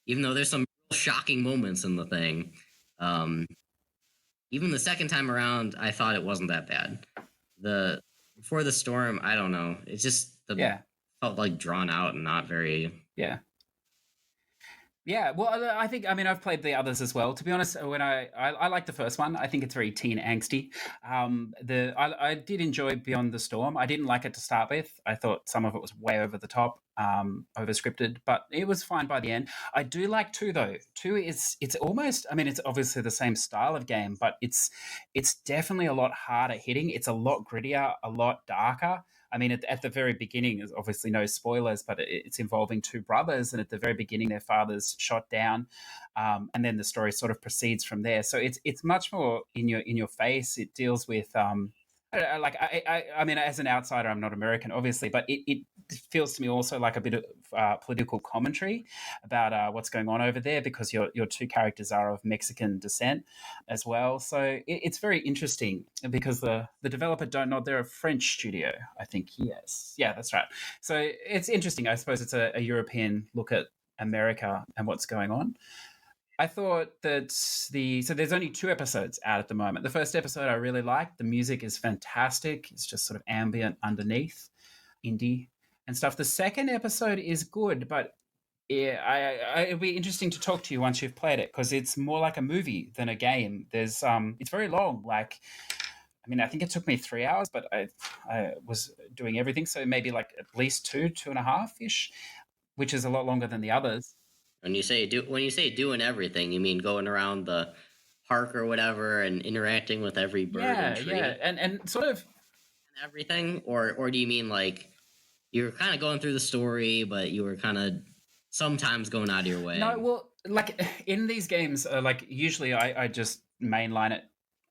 even though there's some shocking moments in the thing, even the second time around, I thought it wasn't that bad. The Before the Storm, I don't know. It just felt like drawn out and not very. Yeah, well, I mean, I've played the others as well. To be honest, when I like the first one. I think it's very teen angsty. I did enjoy Beyond the Storm. I didn't like it to start with. I thought some of it was way over the top, over scripted, but it was fine by the end. I do like 2 though. 2 it's almost. I mean, it's obviously the same style of game, but it's definitely a lot harder hitting. It's a lot grittier, a lot darker. I mean, at the very beginning, there's obviously no spoilers, but it's involving 2 brothers, and at the very beginning, their father's shot down, and then the story sort of proceeds from there. So it's much more in your face. It deals with I don't know, like I mean, as an outsider, I'm not American, obviously, but it feels to me also like a bit of political commentary about what's going on over there, because your 2 characters are of Mexican descent as well. So it's very interesting because the developer don't know, they're a French studio, I think. Yes, yeah, that's right. So it's interesting. I suppose it's a European look at America and what's going on. I thought that so there's only 2 episodes out at the moment. The first episode I really liked. The music is fantastic. It's just sort of ambient underneath, indie and stuff. The second episode is good, but yeah, it'll be interesting to talk to you once you've played it, because it's more like a movie than a game. There's it's very long. Like, I mean, I think it took me 3 hours, but I was doing everything, so maybe like at least 2.5 ish, which is a lot longer than the others. When you say doing everything, you mean going around the park or whatever and interacting with every bird and tree? Yeah, and sort of everything, or do you mean like you were kind of going through the story, but you were kind of sometimes going out of your way? No, well, like in these games, like usually I just mainline it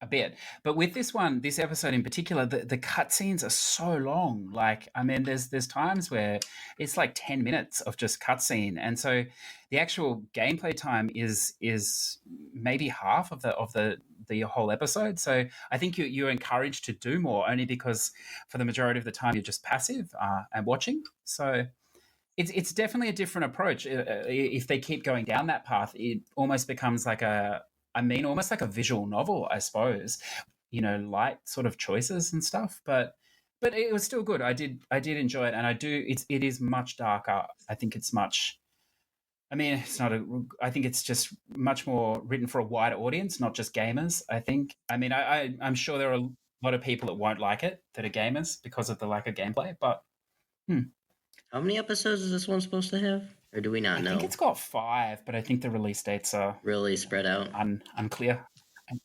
a bit, but with this episode in particular, the cutscenes are so long. Like, I mean, there's times where it's like 10 minutes of just cutscene, and so the actual gameplay time is maybe half of the whole episode. So I think you're encouraged to do more, only because for the majority of the time you're just passive and watching. So it's definitely a different approach. If they keep going down that path, it almost becomes like almost like a visual novel, I suppose. Light sort of choices and stuff, but it was still good. I did enjoy it, and it is much darker. I think it's much. I mean, it's not I think it's just much more written for a wider audience, not just gamers. I think. I mean, I'm sure there are a lot of people that won't like it that are gamers because of the lack of gameplay, but. How many episodes is this one supposed to have? Or do we not know? I think it's got 5, but I think the release dates are really spread out. Unclear.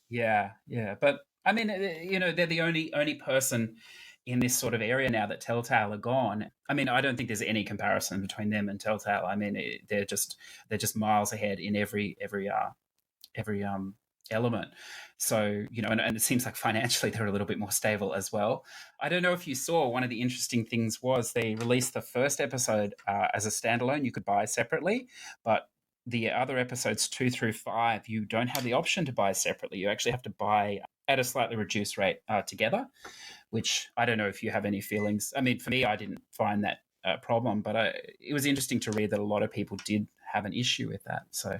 Yeah. But I mean, they're the only person in this sort of area now that Telltale are gone. I mean, I don't think there's any comparison between them and Telltale. I mean, they're just miles ahead in every element. So, and it seems like financially they're a little bit more stable as well. I don't know if you saw, one of the interesting things was they released the first episode as a standalone. You could buy separately, but the other episodes 2 through 5, you don't have the option to buy separately. You actually have to buy at a slightly reduced rate together, which I don't know if you have any feelings. I mean, for me, I didn't find that problem, but it was interesting to read that a lot of people did have an issue with that. So,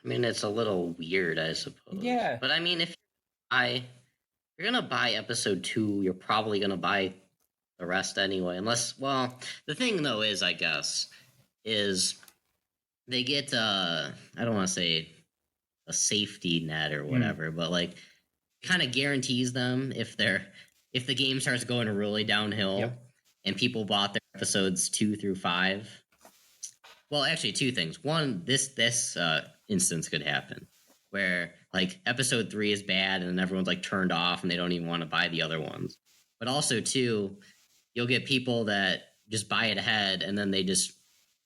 I mean, it's a little weird, I suppose. Yeah. But I mean, if you're gonna buy episode 2, you're probably gonna buy the rest anyway. Unless, well, the thing though is, I guess, is they get I don't want to say a safety net or whatever, but like kind of guarantees them if the game starts going really downhill and people bought their episodes 2 through 5. Well, actually, two things. One, this instance could happen where like episode 3 is bad and then everyone's like turned off and they don't even want to buy the other ones. But also, two, you'll get people that just buy it ahead and then they just,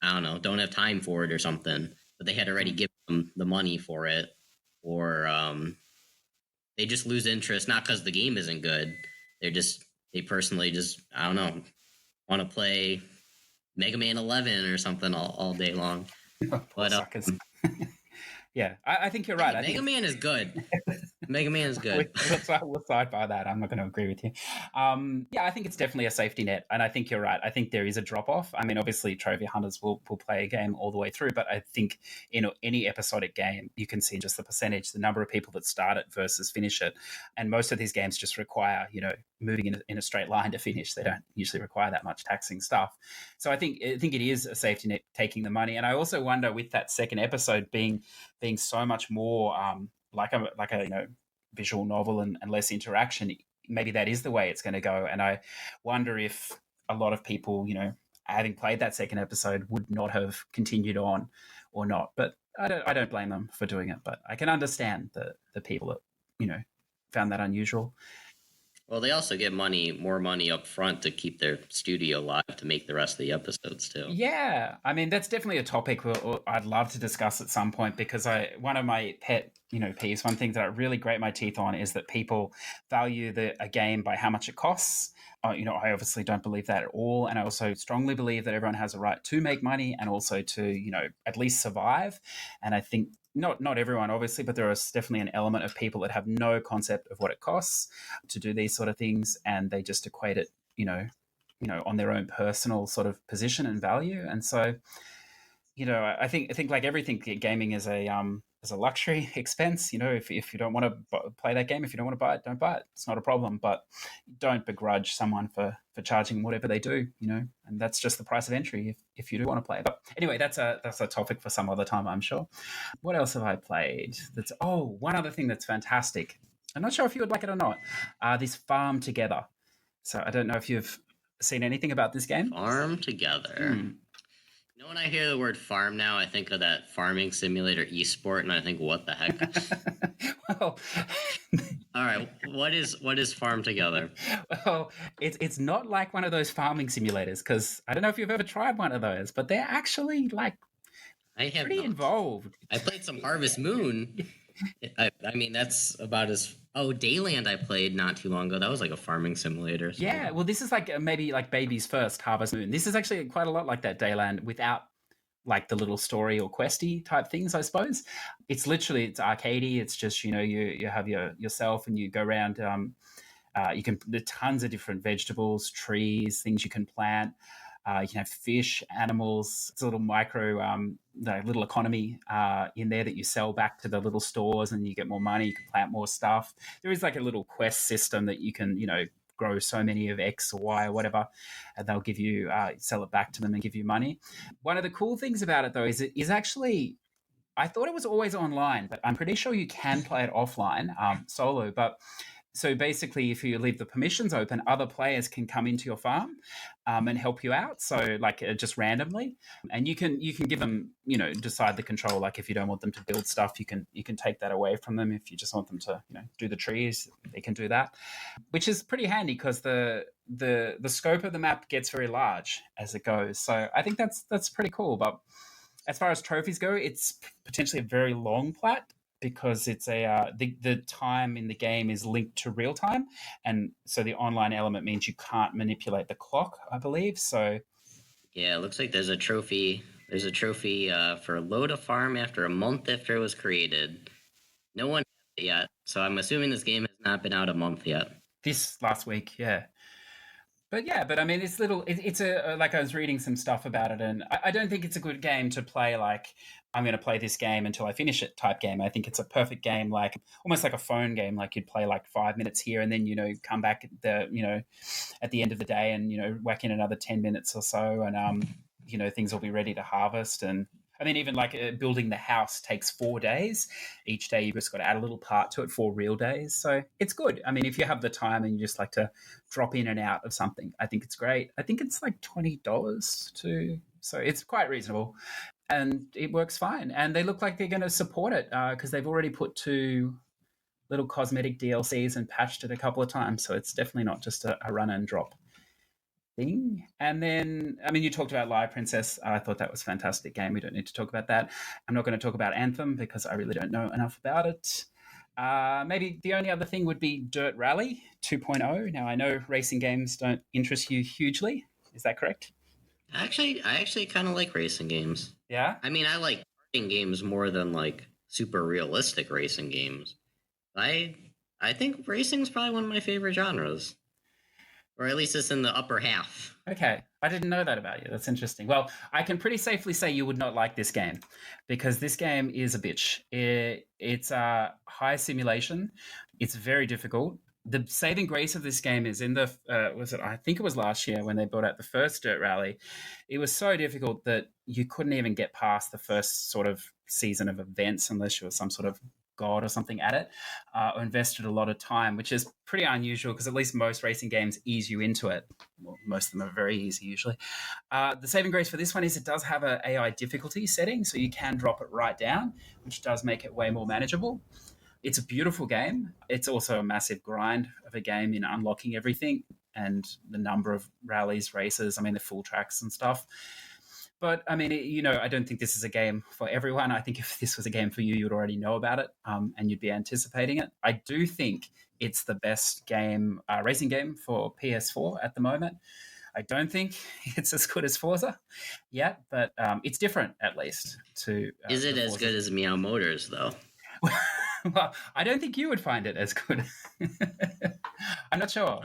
I don't know, don't have time for it or something, but they had already given them the money for it, or they just lose interest, not because the game isn't good. They personally just, I don't know, want to play Mega Man 11 or something all day long. But yeah, I think you're right. Mega Man is good. Mega Man is good. We'll side by that. I'm not going to agree with you. Yeah, I think it's definitely a safety net, and I think you're right. I think there is a drop off. I mean, obviously, trophy hunters will play a game all the way through, but I think in any episodic game, you can see just the percentage, the number of people that start it versus finish it, and most of these games just require, moving in a straight line to finish. They don't usually require that much taxing stuff. So I think it is a safety net taking the money, and I also wonder with that second episode being so much more like a visual novel and less interaction, maybe that is the way it's going to go. And I wonder if a lot of people, having played that second episode, would not have continued on or not. But I don't blame them for doing it. But I can understand the people that found that unusual. Well, they also get more money up front to keep their studio live to make the rest of the episodes too. Yeah, I mean that's definitely a topic I'd love to discuss at some point, because one of my pet peeves, one thing that I really grate my teeth on, is that people value a game by how much it costs. I obviously don't believe that at all, and I also strongly believe that everyone has a right to make money and also to at least survive. And I think not everyone, obviously, but there is definitely an element of people that have no concept of what it costs to do these sort of things, and they just equate it, on their own personal sort of position and value. And so, I think like everything, gaming is a luxury expense. If you don't want to play that game, if you don't want to buy it, don't buy it. It's not a problem. But don't begrudge someone for charging whatever they do. And that's just the price of entry if you do want to play it. But anyway, that's a topic for some other time, I'm sure. What else have I played? One other thing that's fantastic. I'm not sure if you would like it or not. This Farm Together. So I don't know if you've seen anything about this game. Farm Together. When I hear the word farm now, I think of that farming simulator esport, and I think, what the heck? Well, all right, what is Farm Together? Well, it's not like one of those farming simulators, because I don't know if you've ever tried one of those, but they're actually pretty involved. I played some Harvest Moon. I mean, that's about as... Oh, Dayland I played not too long ago. That was like a farming simulator. So. Yeah, well, this is maybe like Baby's first Harvest Moon. This is actually quite a lot like that Dayland without like the little story or questy type things, I suppose. It's arcadey. It's just, you have yourself and you go around. There's tons of different vegetables, trees, things you can plant. You can have fish, animals. It's a little little economy in there that you sell back to the little stores, and you get more money. You can plant more stuff. There is like a little quest system that you can, grow so many of X or Y or whatever, and they'll give you sell it back to them and give you money. One of the cool things about it though is it is actually, I thought it was always online, but I'm pretty sure you can play it offline, solo. But so basically, if you leave the permissions open, other players can come into your farm and help you out. So just randomly, and you can give them, decide the control. Like if you don't want them to build stuff, you can take that away from them. If you just want them to, do the trees, they can do that, which is pretty handy because the scope of the map gets very large as it goes. So I think that's pretty cool. But as far as trophies go, it's potentially a very long plat, because it's the time in the game is linked to real time, and so the online element means you can't manipulate the clock, I believe. So yeah, it looks like there's a trophy. There's a trophy for load a farm after a month after it was created. No one has it yet, so I'm assuming this game has not been out a month yet. This last week, yeah. but I mean, it's like I was reading some stuff about it, and I don't think it's a good game to play like I'm going to play this game until I finish it type game. I think it's a perfect game, like almost like a phone game, like you'd play like 5 minutes here and then come back at the end of the day and whack in another 10 minutes or so, and things will be ready to harvest. And I mean, even like building the house takes 4 days. Each day you've just got to add a little part to it, 4 real days. So it's good. I mean, if you have the time and you just like to drop in and out of something, I think it's great. I think it's like $20 too. So it's quite reasonable and it works fine. And they look like they're going to support it because they've already put 2 little cosmetic DLCs and patched it a couple of times. So it's definitely not just a run and drop thing. And then, I mean, you talked about Liar Princess. I thought that was a fantastic game. We don't need to talk about that. I'm not going to talk about Anthem because I really don't know enough about it. Maybe the only other thing would be Dirt Rally 2.0. Now, I know racing games don't interest you hugely. Is that correct? I actually kind of like racing games. Yeah? I mean, I like racing games more than like super realistic racing games. I think racing is probably one of my favorite genres. Or at least it's in the upper half. Okay, I didn't know that about you. That's interesting. Well, I can pretty safely say you would not like this game because this game is a bitch. It's a high simulation. It's very difficult. The saving grace of this game is in the I think it was last year when they brought out the first Dirt Rally. It was so difficult that you couldn't even get past the first sort of season of events unless you were some sort of god or something at it, or invested a lot of time, which is pretty unusual because at least most racing games ease you into it. Well, most of them are very easy usually. The saving grace for this one is it does have an AI difficulty setting, so you can drop it right down, which does make it way more manageable. It's a beautiful game. It's also a massive grind of a game in unlocking everything and the number of rallies, races, I mean, the full tracks and stuff. But I mean, I don't think this is a game for everyone. I think if this was a game for you, you would already know about it and you'd be anticipating it. I do think it's the best racing game for PS4 at the moment. I don't think it's as good as Forza yet, but it's different at least. Is it as good as Meow Motors, though? Well, I don't think you would find it as good. I'm not sure.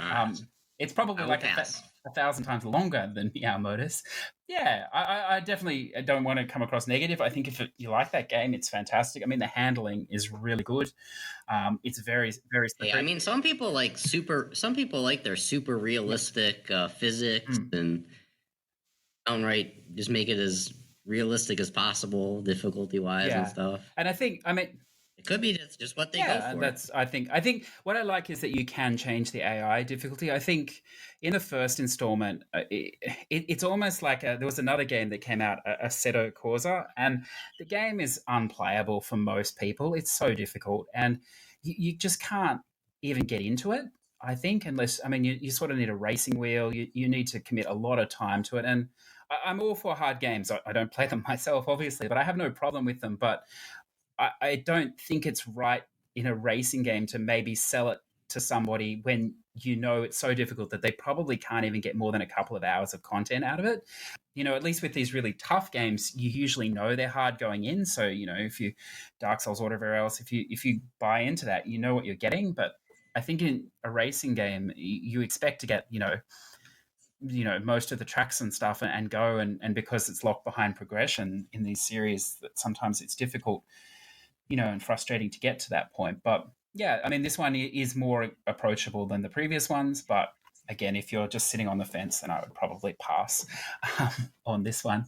It's probably like 1,000 times longer than Meow Motors. Yeah, I definitely don't want to come across negative. I think if you like that game, it's fantastic. I mean, the handling is really good. It's very, very slippery. Yeah, I mean, some people like their super realistic physics and downright just make it as realistic as possible, difficulty-wise and stuff. And I think, it could be just what they go for. And I think what I like is that you can change the AI difficulty. I think in the first installment, it's almost like there was another game that came out, Assetto Corsa, and the game is unplayable for most people. It's so difficult, and you just can't even get into it, I think, unless, you sort of need a racing wheel. You need to commit a lot of time to it, and I'm all for hard games. I don't play them myself, obviously, but I have no problem with them. But I don't think it's right in a racing game to maybe sell it to somebody when it's so difficult that they probably can't even get more than a couple of hours of content out of it. At least with these really tough games, you usually know they're hard going in. So, if you Dark Souls or whatever else, if you buy into that, you know what you're getting. But I think in a racing game, you expect to get, most of the tracks and stuff and go. And because it's locked behind progression in these series, that sometimes it's difficult, and frustrating to get to that point. But yeah, this one is more approachable than the previous ones. But again, if you're just sitting on the fence, then I would probably pass on this one.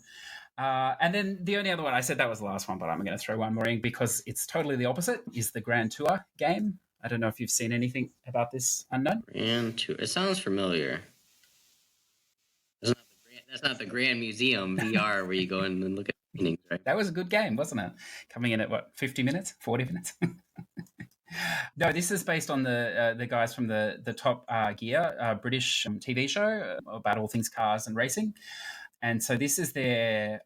And then the only other one, I said that was the last one, but I'm going to throw one more in because it's totally the opposite, is the Grand Tour game. I don't know if you've seen anything about this, Unknown. Grand Tour. It sounds familiar. That's not the Grand Museum VR where you go in and look at paintings, right? That was a good game, wasn't it? Coming in at 50 minutes, 40 minutes? No, this is based on the guys from the Top Gear British TV show about all things cars and racing. And so this is their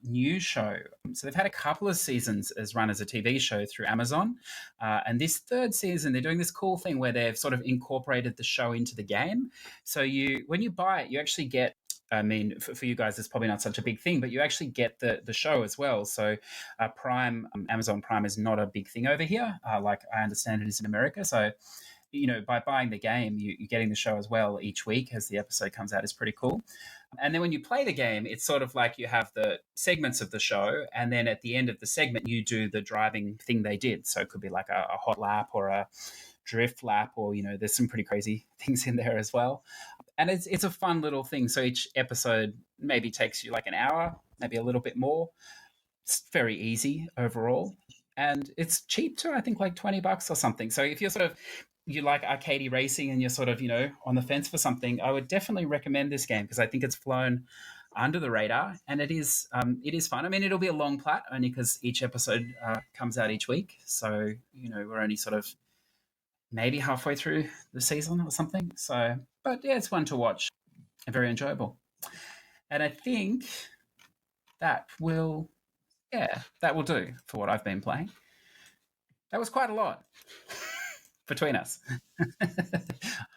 new show. So they've had a couple of seasons as run as a TV show through Amazon. And this third season, they're doing this cool thing where they've sort of incorporated the show into the game. So when you buy it, you actually get, for you guys, it's probably not such a big thing, but you actually get the show as well. So Amazon Prime is not a big thing over here, like I understand it is in America. So by buying the game, you're getting the show as well each week as the episode comes out is pretty cool. And then when you play the game, it's sort of like you have the segments of the show, and then at the end of the segment, you do the driving thing they did. So it could be like a hot lap or a drift lap, or there's some pretty crazy things in there as well. And it's a fun little thing. So each episode maybe takes you like an hour, maybe a little bit more. It's very easy overall, and it's cheap too. I think like $20 or something. So if you like arcadey racing and you're sort of on the fence for something, I would definitely recommend this game because I think it's flown under the radar, and it is fun. I mean, it'll be a long Plat only because each episode comes out each week. So we're only sort of maybe halfway through the season or something. So, but yeah, it's one to watch and very enjoyable. And I think that will do for what I've been playing. That was quite a lot between us.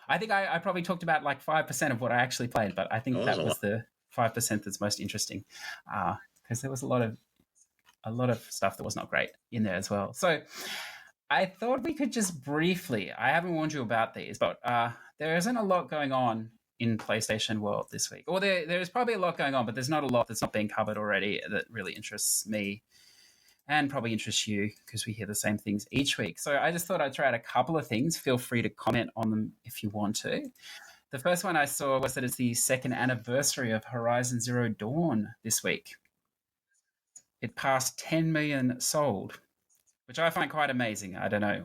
I think I probably talked about like 5% of what I actually played, but I think that was the 5% that's most interesting because there was a lot of stuff that was not great in there as well. So I thought we could just briefly, I haven't warned you about these, but there isn't a lot going on in PlayStation World this week. Or there is probably a lot going on, but there's not a lot that's not being covered already that really interests me and probably interests you because we hear the same things each week. So I just thought I'd throw out a couple of things. Feel free to comment on them if you want to. The first one I saw was that it's the second anniversary of Horizon Zero Dawn this week. It passed 10 million sold, which I find quite amazing. I don't know.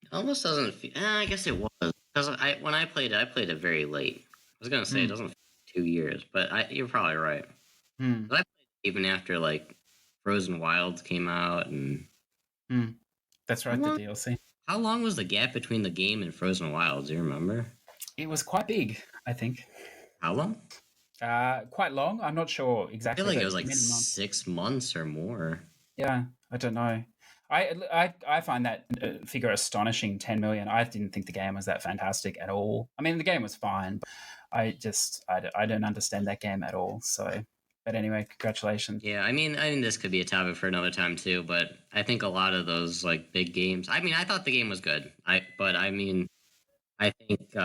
It almost doesn't feel... I guess it was. Because when I played it very late. I was going to say it doesn't feel 2 years, but you're probably right. I played it even after, like, Frozen Wilds came out. And That's right, the DLC. How long was the gap between the game and Frozen Wilds? Do you remember? It was quite big, I think. How long? Quite long. I'm not sure exactly. I feel like it was like 6 months or more. Yeah, I don't know. I find that figure astonishing, 10 million. I didn't think the game was that fantastic at all. I mean, the game was fine, but I don't understand that game at all. So, but anyway, congratulations. Yeah, I mean this could be a topic for another time too, but I think a lot of those like big games. I mean, I thought the game was good. I think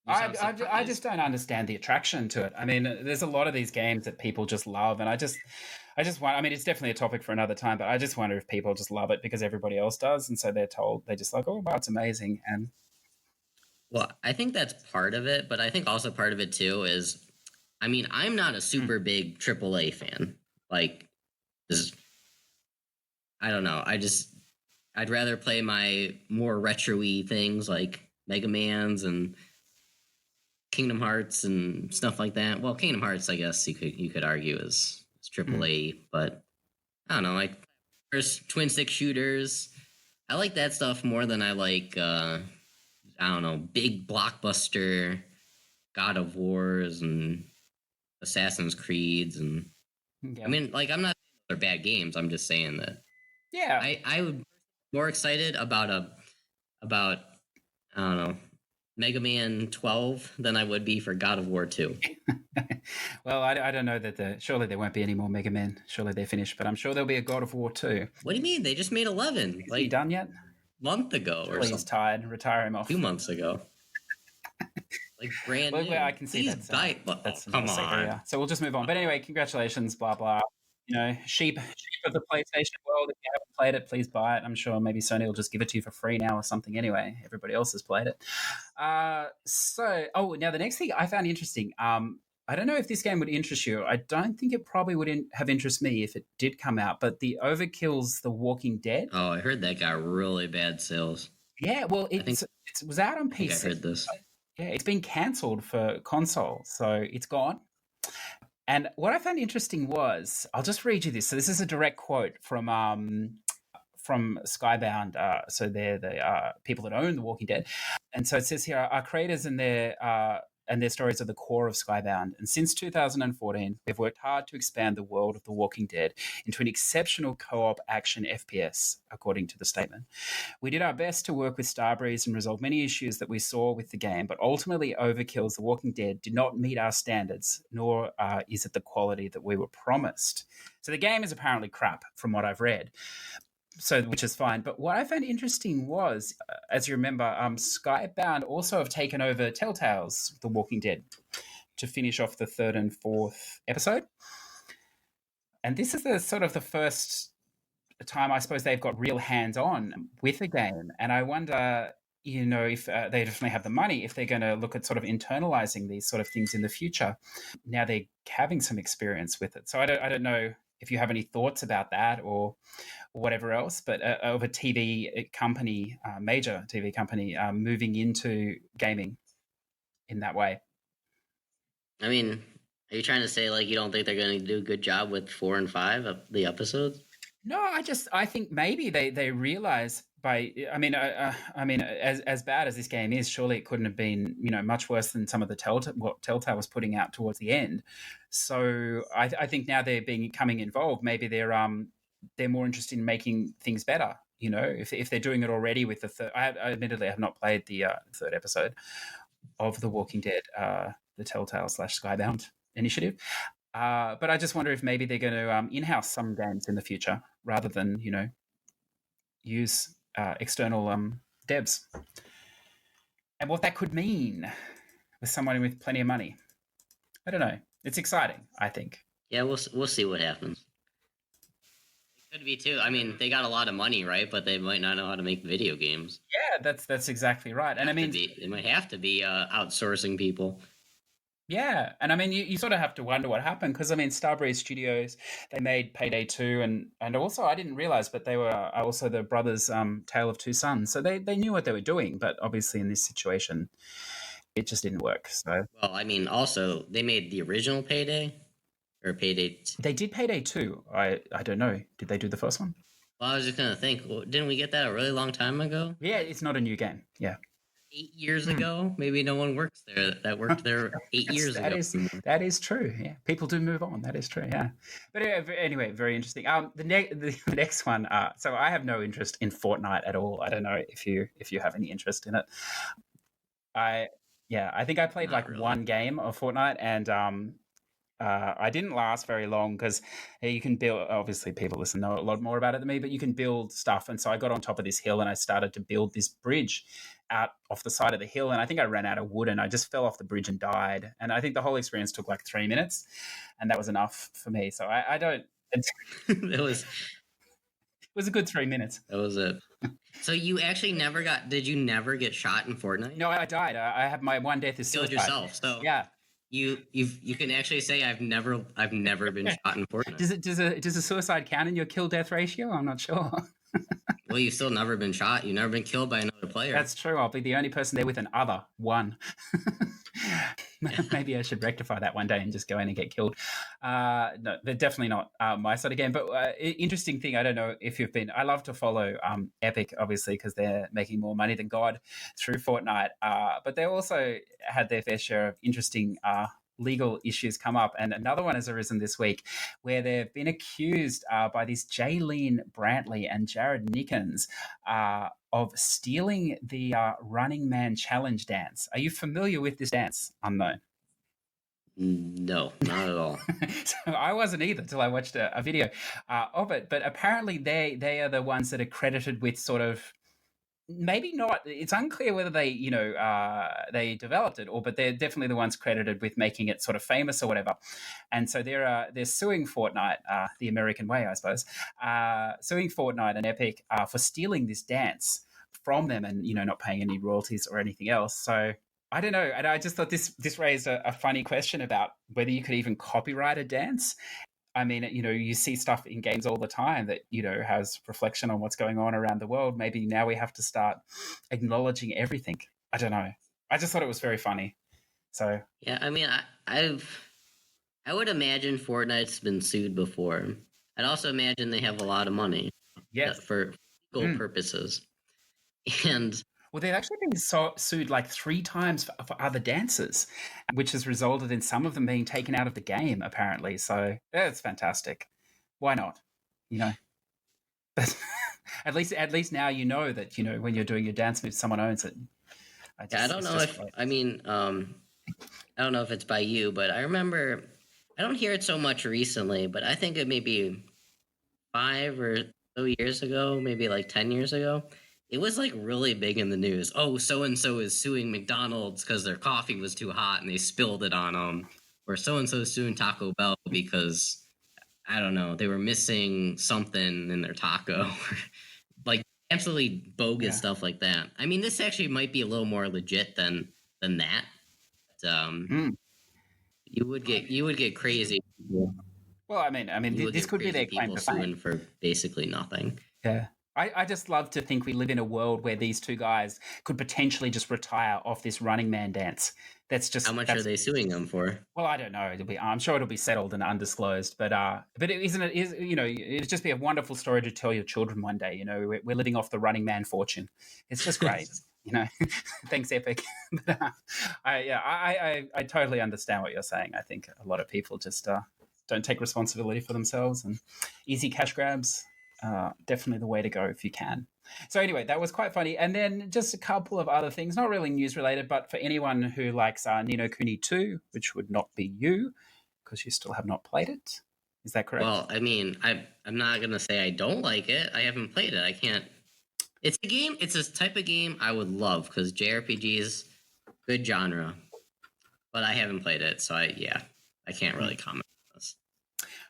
I just don't understand the attraction to it. I mean, there's a lot of these games that people just love, and I just want. I mean, it's definitely a topic for another time, but I just wonder if people just love it because everybody else does, and so they're just like, oh, wow, it's amazing. And well, I think that's part of it, but I think also part of it too is, I mean, I'm not a super big AAA fan. Like, I don't know. I'd rather play my more retro-y things like Mega Man's and Kingdom Hearts and stuff like that. Well, Kingdom Hearts, I guess you could argue is AAA, but I don't know, like first twin stick shooters. I like that stuff more than I like I don't know, big blockbuster God of Wars and Assassin's Creeds and I mean, like, I'm not saying they're bad games. I'm just saying that I would be more excited about I don't know, Mega Man 12 than I would be for God of War 2. Well, I don't know that surely there won't be any more Mega Man. Surely they're finished, but I'm sure there'll be a God of War 2. What do you mean? They just made 11. Is he done yet? Month ago or something. He's tired. Retire him off. 2 months ago. Like brand new. I can see that's come on. Yeah. So we'll just move on. But anyway, congratulations, blah, blah. Sheep of the PlayStation world. If you haven't played it, please buy it. I'm sure maybe Sony will just give it to you for free now or something anyway. Everybody else has played it. Now the next thing I found interesting, I don't know if this game would interest you. I don't think it probably would have interest me if it did come out, but the Overkill's The Walking Dead. Oh, I heard that got really bad sales. Yeah, well, it was out on PC. I heard this. Yeah, it's been cancelled for console, so it's gone. And what I found interesting was, I'll just read you this. So this is a direct quote from Skybound. So they're the people that own The Walking Dead. And so it says here, our creators and their stories are the core of Skybound. And since 2014, we've worked hard to expand the world of The Walking Dead into an exceptional co-op action FPS, according to the statement. We did our best to work with Starbreeze and resolve many issues that we saw with the game, but ultimately Overkill's The Walking Dead did not meet our standards, nor is it the quality that we were promised. So the game is apparently crap, from what I've read. So, which is fine. But what I found interesting was, as you remember, Skybound also have taken over Telltale's The Walking Dead to finish off the third and fourth episode. And this is the sort of the first time I suppose they've got real hands-on with the game. And I wonder, if they definitely have the money, if they're going to look at sort of internalizing these sort of things in the future. Now they're having some experience with it. So I don't know if you have any thoughts about that or whatever else, but of a TV company, major TV company, moving into gaming in that way. I mean, are you trying to say like you don't think they're going to do a good job with 4 and 5 of the episodes? No, I think maybe they realize as bad as this game is, surely it couldn't have been much worse than some of the what Telltale was putting out towards the end. So I think now they're becoming involved. Maybe they're more interested in making things better. If they're doing it already with the third. I admittedly have not played the third episode of The Walking Dead, the Telltale / Skybound initiative. But I just wonder if maybe they're going to in-house some games in the future rather than, use external devs. And what that could mean with someone with plenty of money. I don't know. It's exciting, I think. Yeah, we'll see what happens. It could be too. I mean, they got a lot of money, right? But they might not know how to make video games. Yeah, that's exactly right. And they might have to be outsourcing people. Yeah, and I mean, you sort of have to wonder what happened because Starbreeze Studios, they made Payday 2, and also I didn't realize, but they were also the brothers' Tale of Two Sons, so they knew what they were doing, but obviously in this situation, it just didn't work. So, well, I mean, also they made the original Payday or Payday. They did Payday 2. I don't know. Did they do the first one? Well, I was just gonna think, well, didn't we get that a really long time ago? Yeah, it's not a new game. Yeah. 8 years ago, maybe no one works there that worked there 8 years ago. That is true. Yeah, people do move on. That is true. Yeah, but anyway, very interesting. The next one. So I have no interest in Fortnite at all. I don't know if you have any interest in it. I think I played Not really. one game of Fortnite, and I didn't last very long because you can build. Obviously, people know a lot more about it than me, but you can build stuff. And so I got on top of this hill and I started to build this bridge out off the side of the hill. And I think I ran out of wood and I just fell off the bridge and died. And I think the whole experience took like 3 minutes, and that was enough for me. So I don't. It was a good 3 minutes. That was it. So you actually never got? Did you never get shot in Fortnite? No, I died. I have my one death is killed suicide. yourself. So yeah. You can actually say I've never been shot in Fortnite. Does a suicide count in your kill death ratio? I'm not sure. Well, you've still never been shot. You've never been killed by another player. That's true. I'll be the only person there with an other one. Maybe I should rectify that one day and just go in and get killed. No, they're definitely not my sort of game. But interesting thing, I don't know if you've been. I love to follow Epic, obviously, because they're making more money than God through Fortnite. But they also had their fair share of interesting legal issues come up, and another one has arisen this week where they've been accused by this Jaylene Brantley and Jared Nickens of stealing the Running Man Challenge dance. Are you familiar with this dance, Unknown? No, not at all. So I wasn't either till I watched a video of it, but apparently they are the ones that are credited with sort of, maybe not. It's unclear whether they, they developed it, but they're definitely the ones credited with making it sort of famous or whatever. And so they're suing Fortnite, the American way, I suppose, suing Fortnite and Epic for stealing this dance from them and not paying any royalties or anything else. So I don't know, and I just thought this raised a funny question about whether you could even copyright a dance. I mean, you see stuff in games all the time that, has reflection on what's going on around the world. Maybe now we have to start acknowledging everything. I don't know. I just thought it was very funny. So yeah, I mean, I would imagine Fortnite's been sued before. I'd also imagine they have a lot of money. Yes. For legal purposes. And well, they've actually been sued like 3 times for other dances, which has resulted in some of them being taken out of the game, apparently. So it's fantastic. Why not? At least now that when you're doing your dance move, someone owns it. I don't know if I don't know if it's by you, but I remember I don't hear it so much recently, but I think it may be 5 or so years ago, maybe like 10 years ago, it was like really big in the news. Oh, so and so is suing McDonald's because their coffee was too hot and they spilled it on them. Or so and so is suing Taco Bell because I don't know, they were missing something in their taco. Like absolutely bogus stuff like that. I mean, this actually might be a little more legit than that. But, you would get crazy. Well, I mean, this could be their claim to fame. Suing for basically nothing. Yeah. I just love to think we live in a world where these two guys could potentially just retire off this Running Man dance. That's just how much are they suing them for? Well, I don't know. I'm sure it'll be settled and undisclosed. But it'd just be a wonderful story to tell your children one day. We're living off the Running Man fortune. It's just great. Thanks, Epic. But, I totally understand what you're saying. I think a lot of people just don't take responsibility for themselves, and easy cash grabs. Definitely the way to go if you can. So anyway, that was quite funny. And then just a couple of other things, not really news related, but for anyone who likes Ni no Kuni 2, which would not be you because you still have not played it. Is that correct? Well, I mean, I'm not going to say I don't like it. I haven't played it. I can't. It's a game. It's a type of game I would love because JRPG is good genre, but I haven't played it. So I can't really comment.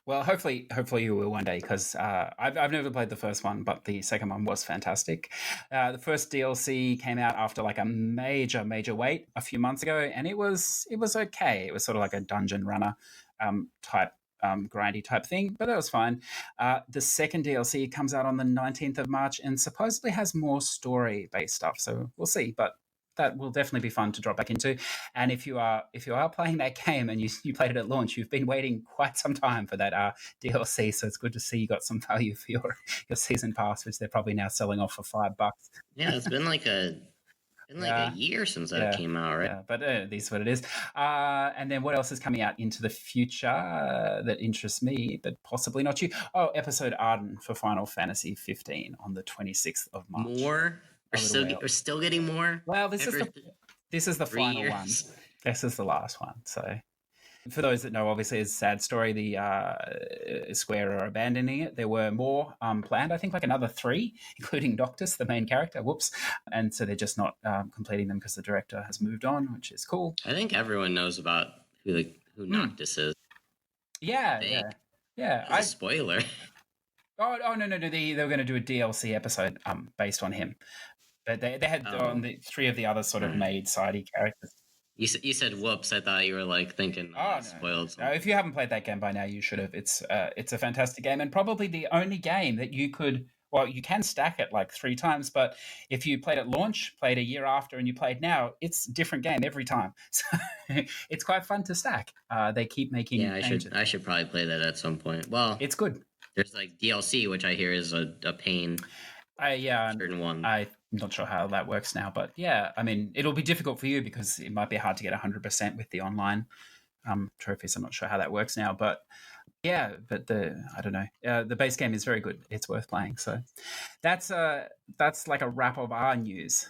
Well, hopefully you will one day because I've never played the first one, but the second one was fantastic. The first DLC came out after like a major wait a few months ago, and it was okay. It was sort of like a dungeon runner type grindy type thing, but that was fine. The second DLC comes out on the 19th of March and supposedly has more story-based stuff, so we'll see, but that will definitely be fun to drop back into. And if you are playing that game and you played it at launch, you've been waiting quite some time for that DLC. So it's good to see you got some value for your season pass, which they're probably now selling off for $5. Yeah, it's been like a year since that came out, right? Yeah, but this is what it is. And then what else is coming out into the future that interests me, but possibly not you? Oh, episode Arden for Final Fantasy 15 on the 26th of March. More. We're still getting more. Well, this is the final years. one. This is the last one. So, for those that know, obviously it's a sad story. The Square are abandoning it. There were more planned. I think like another 3, including Doctus, the main character. Whoops! And so they're just not completing them because the director has moved on, which is cool. I think everyone knows about who Noctis is. Yeah. A spoiler. Oh no! They were going to do a DLC episode based on him. But they had on the 3 of the other sort of made sidey characters. You said whoops. I thought you were like thinking spoiled. No, if you haven't played that game by now, you should have. It's a fantastic game and probably the only game that you could. Well, you can stack it like 3 times, but if you played at launch, played a year after, and you played now, it's a different game every time. So it's quite fun to stack. They keep making. Yeah, I should probably play that at some point. Well, it's good. There's like DLC, which I hear is a pain. Certain one. I'm not sure how that works now, but yeah, I mean, it'll be difficult for you because it might be hard to get 100% with the online trophies. I'm not sure how that works now, but yeah, but I don't know. The base game is very good. It's worth playing. So that's like a wrap of our news.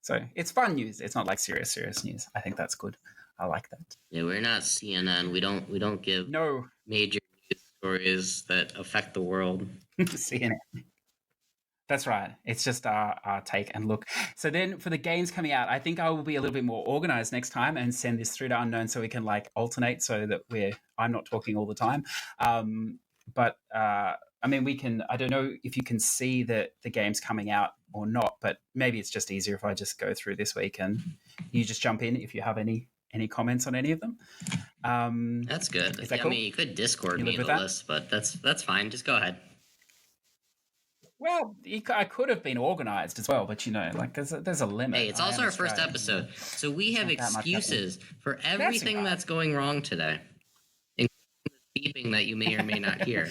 So it's fun news. It's not like serious news. I think that's good. I like that. Yeah, we're not CNN. We don't give major news stories that affect the world. CNN. That's right. It's just our take and look. So then for the games coming out, I think I will be a little bit more organized next time and send this through to Unknown so we can like alternate so that I'm not talking all the time. But I mean, we can, I don't know if you can see the games coming out or not, but maybe it's just easier if I just go through this week and you just jump in if you have any comments on any of them. That's good. Is that cool? I mean, you could Discord me the list, but that's fine. Just go ahead. Well, I could have been organized as well, but like there's a limit. Hey, it's also our first episode, so we have excuses for everything that's going wrong today, including the beeping that you may or may not hear.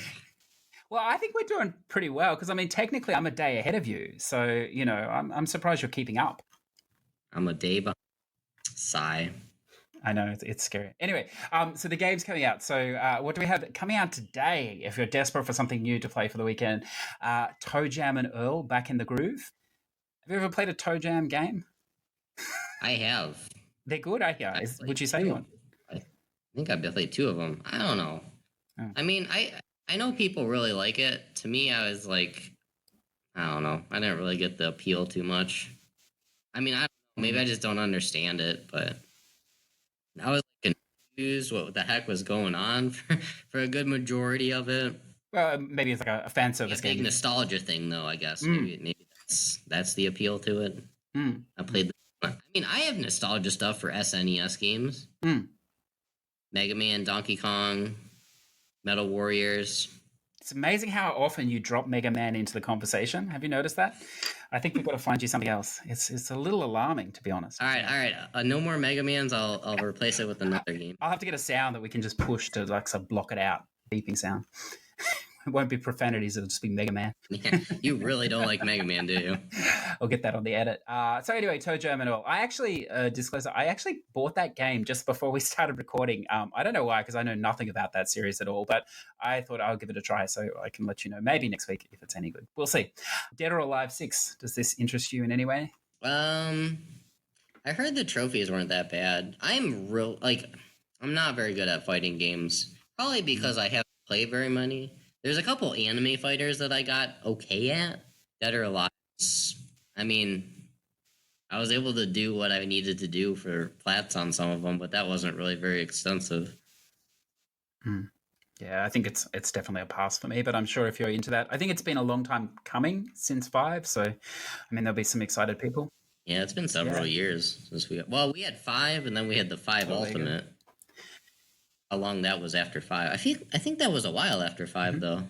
Well, I think we're doing pretty well because I mean, technically, I'm a day ahead of you, so I'm surprised you're keeping up. I'm a day behind. Sigh. I know, it's scary. Anyway, so the game's coming out. So what do we have coming out today if you're desperate for something new to play for the weekend? Toe Jam and Earl, Back in the Groove. Have you ever played a Toe Jam game? I have. They're good, I hear. Would you say one? I think I've played 2 of them. I don't know. Oh. I mean, I know people really like it. To me, I was like, I don't know. I didn't really get the appeal too much. I mean, I don't know, maybe I just don't understand it, but I was confused what the heck was going on for a good majority of it. Maybe it's like a fan Like service a big game. nostalgia thing, though. I guess Mm. maybe that's the appeal to it. Mm. I played. I mean, I have nostalgia stuff for SNES games. Mm. Mega Man, Donkey Kong, Metal Warriors. It's amazing how often you drop Mega Man into the conversation. Have you noticed that? I think we've got to find you something else. It's a little alarming, to be honest. All right. No more Mega Mans. I'll replace it with another game. I'll have to get a sound that we can just push to like so block it out. Beeping sound. It won't be profanities. It'll just be Mega Man. Yeah, you really don't like Mega Man, do you? I'll get that on the edit. So anyway, Toe Germinal. I actually disclosed I actually bought that game just before we started recording. I don't know why, because I know nothing about that series at all. But I thought I'll give it a try, so I can let you know maybe next week if it's any good. We'll see. Dead or Alive 6. Does this interest you in any way? I heard the trophies weren't that bad. I'm not very good at fighting games. Probably because I haven't played very many. There's a couple anime fighters that I got okay at. Dead or Alive. I mean, I was able to do what I needed to do for Plats on some of them, but that wasn't really very extensive. Yeah, I think it's definitely a pass for me, but I'm sure if you're into that, I think it's been a long time coming since 5, so I mean there'll be some excited people. Yeah, it's been several years since we had 5, and then we had the 5 Ultimate. How long that was after 5? I think that was a while after 5 though. I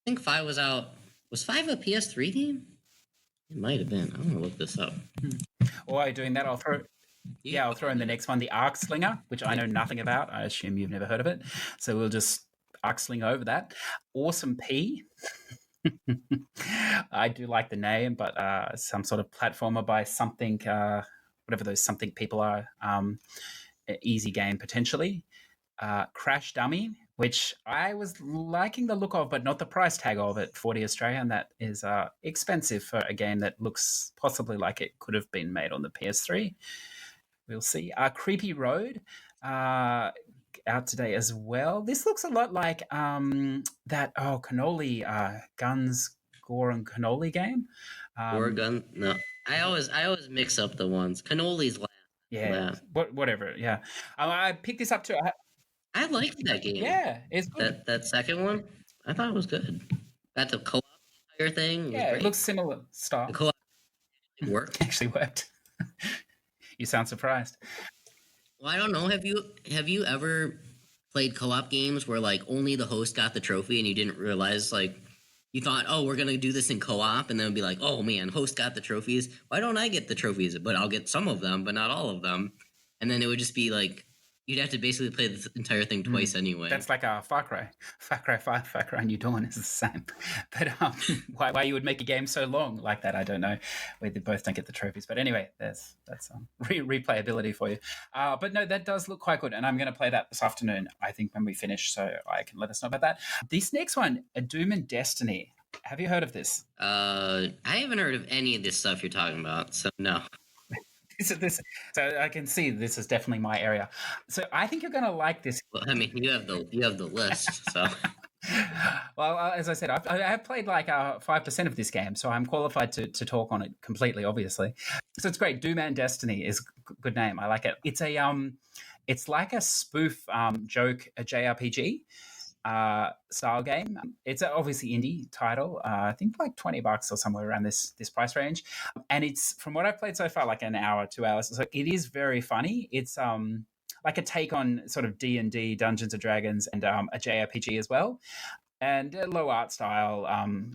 think 5 was out. Was 5 a PS3 game? It might have been. I'm gonna look this up. While you're doing that, I'll throw in the next one, the Arc Slinger, which I know nothing about. I assume you've never heard of it, so we'll just Arc Sling over that. Awesome P. I do like the name, but some sort of platformer by something, whatever those something people are. Easy game potentially. Crash Dummy, which I was liking the look of, but not the price tag of it, 40 Australian. That is expensive for a game that looks possibly like it could have been made on the PS3. We'll see. Creepy Road, out today as well. This looks a lot like that cannoli, guns, gore and cannoli game. Gore gun? No, I always mix up the ones. Cannoli's last. Yeah, whatever. Yeah, I picked this up too. I liked that game. Yeah, it's good. That second one, I thought it was good. Got the co-op entire thing. It looks similar style. The co-op worked. Actually worked. You sound surprised. Well, I don't know. Have you ever played co-op games where like only the host got the trophy and you didn't realize, like, you thought, oh, we're gonna do this in co-op, and then it'd be like, oh man, host got the trophies. Why don't I get the trophies? But I'll get some of them, but not all of them. And then it would just be like you'd have to basically play the entire thing twice anyway. That's like a Far Cry 5, Far Cry New Dawn is the same. But why you would make a game so long like that, I don't know. We both don't get the trophies, but anyway, that's replayability for you. But no, that does look quite good, and I'm going to play that this afternoon, I think, when we finish, so I can let us know about that. This next one, A Doom and Destiny. Have you heard of this? I haven't heard of any of this stuff you're talking about, so no. So I can see this is definitely my area. So I think you're going to like this. Well, I mean, you have the list, so. Well, as I said, I've played like 5% of this game, so I'm qualified to talk on it completely, obviously. So it's great. Doom and Destiny is a good name. I like it. It's it's like a spoof joke, a JRPG style game. It's obviously indie title. I think like $20 or somewhere around this price range. And it's, from what I've played so far, like an hour, 2 hours. So it is very funny. It's like a take on sort of D&D, Dungeons and Dragons, and a JRPG as well. And low art style,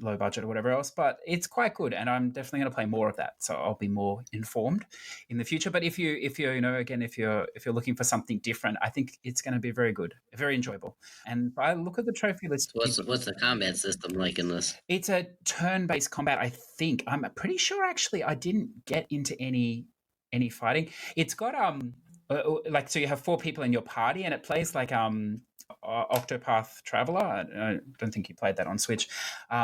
low budget or whatever else, but it's quite good, and I'm definitely going to play more of that. So I'll be more informed in the future. But if you're if you're looking for something different, I think it's going to be very good, very enjoyable. And I look at the trophy list. What's the combat system like in this? It's a turn-based combat. I think I'm pretty sure. Actually, I didn't get into any fighting. It's got like, so you have 4 people in your party, and it plays like Octopath Traveler. I don't think you played that on Switch.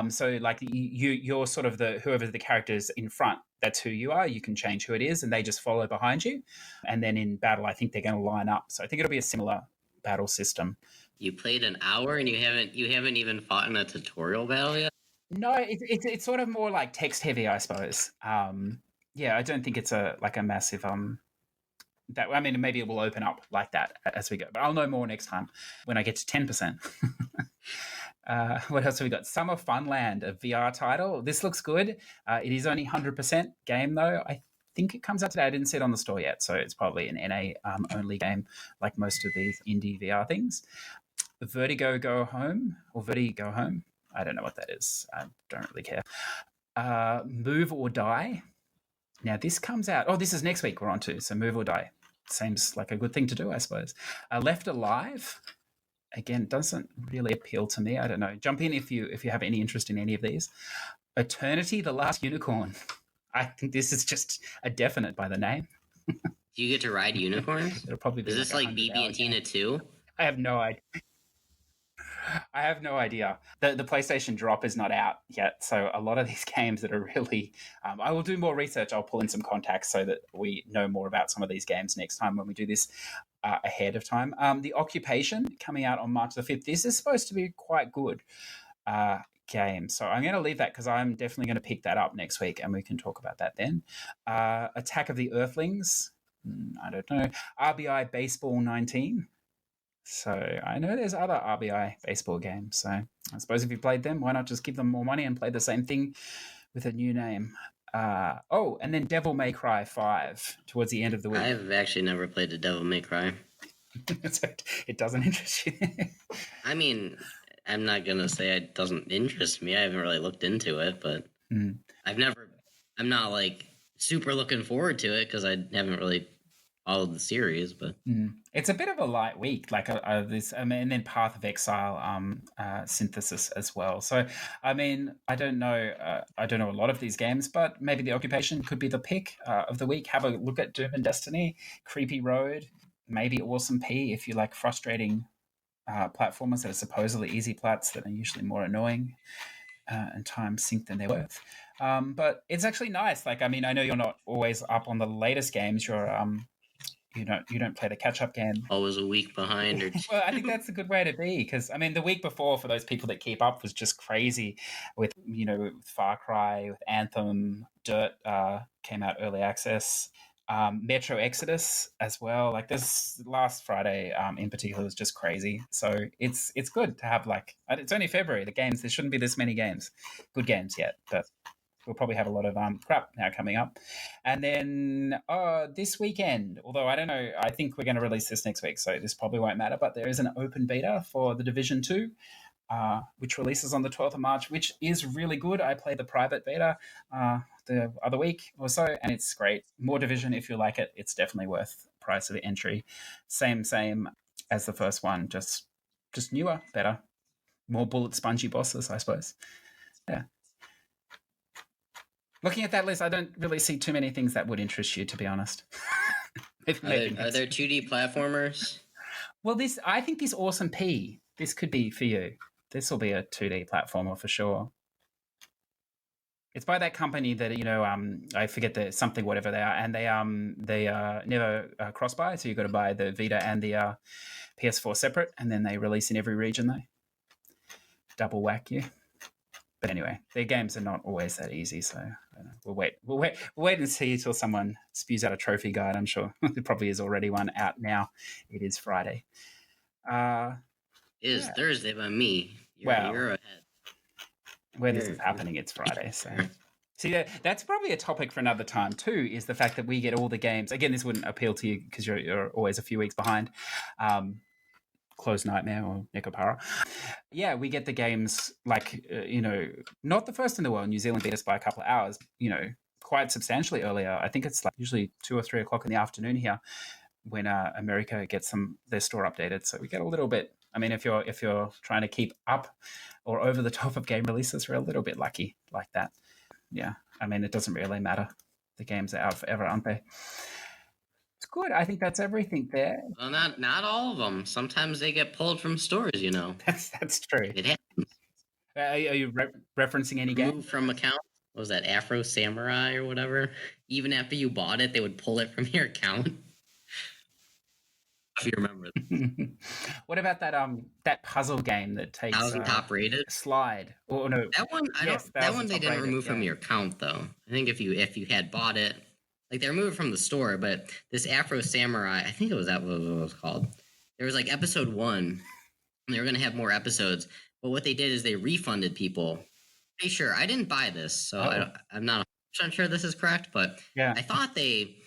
So like you're sort of whoever the characters in front, that's who you are. You can change who it is, and they just follow behind you. And then in battle, I think they're going to line up. So I think it'll be a similar battle system. You played an hour and you haven't even fought in a tutorial battle yet? No, it's sort of more like text heavy, I suppose. Yeah, I don't think it's a massive that I mean maybe it will open up like that as we go, but I'll know more next time when I get to 10%. What else have we got? Summer Funland, a VR title. This looks good. It is only 100% game though. I think it comes out today. I didn't see it on the store yet, so it's probably an NA only game, like most of these indie VR things. Vertigo Go Home or Vertigo Home. I don't know what that is. I don't really care. Move or Die. Now this comes out. Oh, this is next week. We're on to so Move or Die. Seems like a good thing to do, I suppose. Left Alive. Again, doesn't really appeal to me. I don't know. Jump in if you have any interest in any of these. Eternity: The Last Unicorn. I think this is just a definite by the name. Do you get to ride unicorns? It'll probably be. Is this like BB and Tina 2? I have no idea. I have no idea. The PlayStation drop is not out yet, so a lot of these games that are really... I will do more research. I'll pull in some contacts so that we know more about some of these games next time when we do this ahead of time. The Occupation, coming out on March the 5th. This is supposed to be quite good game, so I'm going to leave that because I'm definitely going to pick that up next week and we can talk about that then. Attack of the Earthlings. I don't know. RBI Baseball 19. So I know there's other RBI baseball games. So I suppose if you played them, why not just give them more money and play the same thing with a new name? And then Devil May Cry 5 towards the end of the week. I've actually never played the Devil May Cry. It doesn't interest you. I mean, I'm not going to say it doesn't interest me. I haven't really looked into it, but I'm not like super looking forward to it because I haven't really followed the series, but it's a bit of a light week, like this. I mean, and then Path of Exile synthesis as well. So, I mean, I don't know a lot of these games, but maybe The Occupation could be the pick of the week. Have a look at Doom and Destiny, Creepy Road, maybe Awesome P if you like frustrating platformers that are supposedly easy plats that are usually more annoying and time sink than they're worth. But it's actually nice. Like, I mean, I know you're not always up on the latest games. You're you don't play the catch-up game. Always a week behind. Well, I think that's a good way to be because, I mean, the week before, for those people that keep up, was just crazy with, with Far Cry, with Anthem, Dirt came out early access, Metro Exodus as well. Like this last Friday in particular was just crazy. So it's good to have it's only February. There shouldn't be this many games, good games yet, but we'll probably have a lot of crap now coming up. And then this weekend, although I don't know, I think we're going to release this next week, so this probably won't matter, but there is an open beta for The Division 2, which releases on the 12th of March, which is really good. I played the private beta the other week or so, and it's great. More Division if you like it. It's definitely worth price of the entry. Same as the first one, just newer, better. More bullet spongy bosses, I suppose. Yeah. Looking at that list, I don't really see too many things that would interest you, to be honest. Are there 2D platformers? Well, I think this Awesome P, this could be for you. This will be a 2D platformer for sure. It's by that company that, I forget the something, whatever they are, and they never cross-buy, so you've got to buy the Vita and the PS4 separate, and then they release in every region, they double whack you. But anyway, their games are not always that easy, so we'll wait and see till someone spews out a trophy guide. I'm sure there probably is already one out now. It is Friday. It is Thursday by me. You're ahead. Where this is happening, it's Friday. So, see, that's probably a topic for another time too. Is the fact that we get all the games. Again, this wouldn't appeal to you because you're always a few weeks behind. Close Nightmare or Necopara. Yeah, we get the games not the first in the world. New Zealand beat us by a couple of hours, quite substantially earlier. I think it's usually 2 or 3 o'clock in the afternoon here when America gets their store updated. So we get a little bit. I mean, if you're trying to keep up or over the top of game releases, we're a little bit lucky like that. Yeah, I mean, it doesn't really matter. The games are out forever, aren't they? It's good. I think that's everything there. Well, not all of them. Sometimes they get pulled from stores, That's true. It happens. Are you referencing any game? Removed from account? What was that, Afro Samurai or whatever? Even after you bought it, they would pull it from your account. if you remember. What about that puzzle game that takes 1,000 top rated. Slide? Or no, That one, yes, that one 1,000 they top didn't rated, remove from yeah. your account though. I think if you had bought it, like they removed it from the store, but this Afro Samurai, I think it was that what it was called. There was like episode 1, and they were gonna have more episodes, but what they did is they refunded people. Pretty sure I didn't buy this, so I'm not 100% sure this is correct, but Yeah. I thought they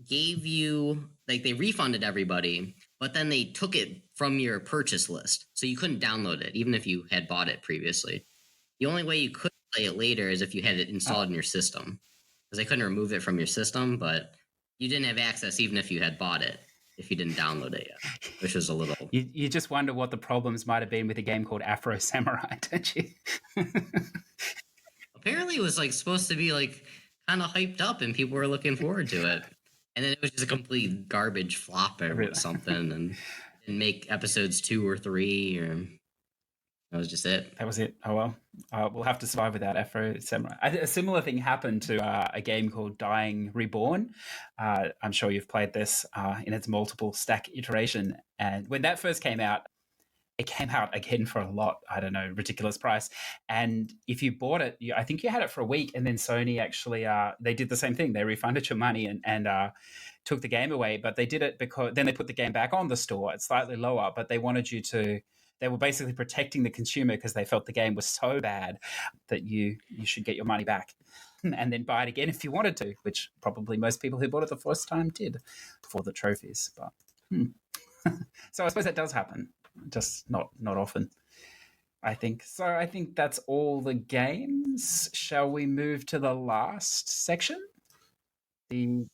gave you like they refunded everybody, but then they took it from your purchase list, so you couldn't download it even if you had bought it previously. The only way you could play it later is if you had it installed in your system, because they couldn't remove it from your system, but you didn't have access even if you had bought it, if you didn't download it yet, which was a little... You just wonder what the problems might have been with a game called Afro Samurai, don't you? Apparently it was like supposed to be like kind of hyped up and people were looking forward to it. And then it was just a complete garbage flop or something, and didn't make episodes 2 or 3, or that was just it. That was it. Oh well, we'll have to survive without Afro Samurai. A similar thing happened to a game called Dying Reborn. I'm sure you've played this in its multiple stack iteration. And when that first came out, it came out again for a lot, I don't know, ridiculous price. And if you bought it, I think you had it for a week, and then Sony actually, they did the same thing. They refunded your money and took the game away. But they did it because then they put the game back on the store at slightly lower, but they wanted you to... They were basically protecting the consumer because they felt the game was so bad that you should get your money back and then buy it again if you wanted to, which probably most people who bought it the first time did for the trophies. But so I suppose that does happen, just not often, I think. So I think that's all the games. Shall we move to the last section? The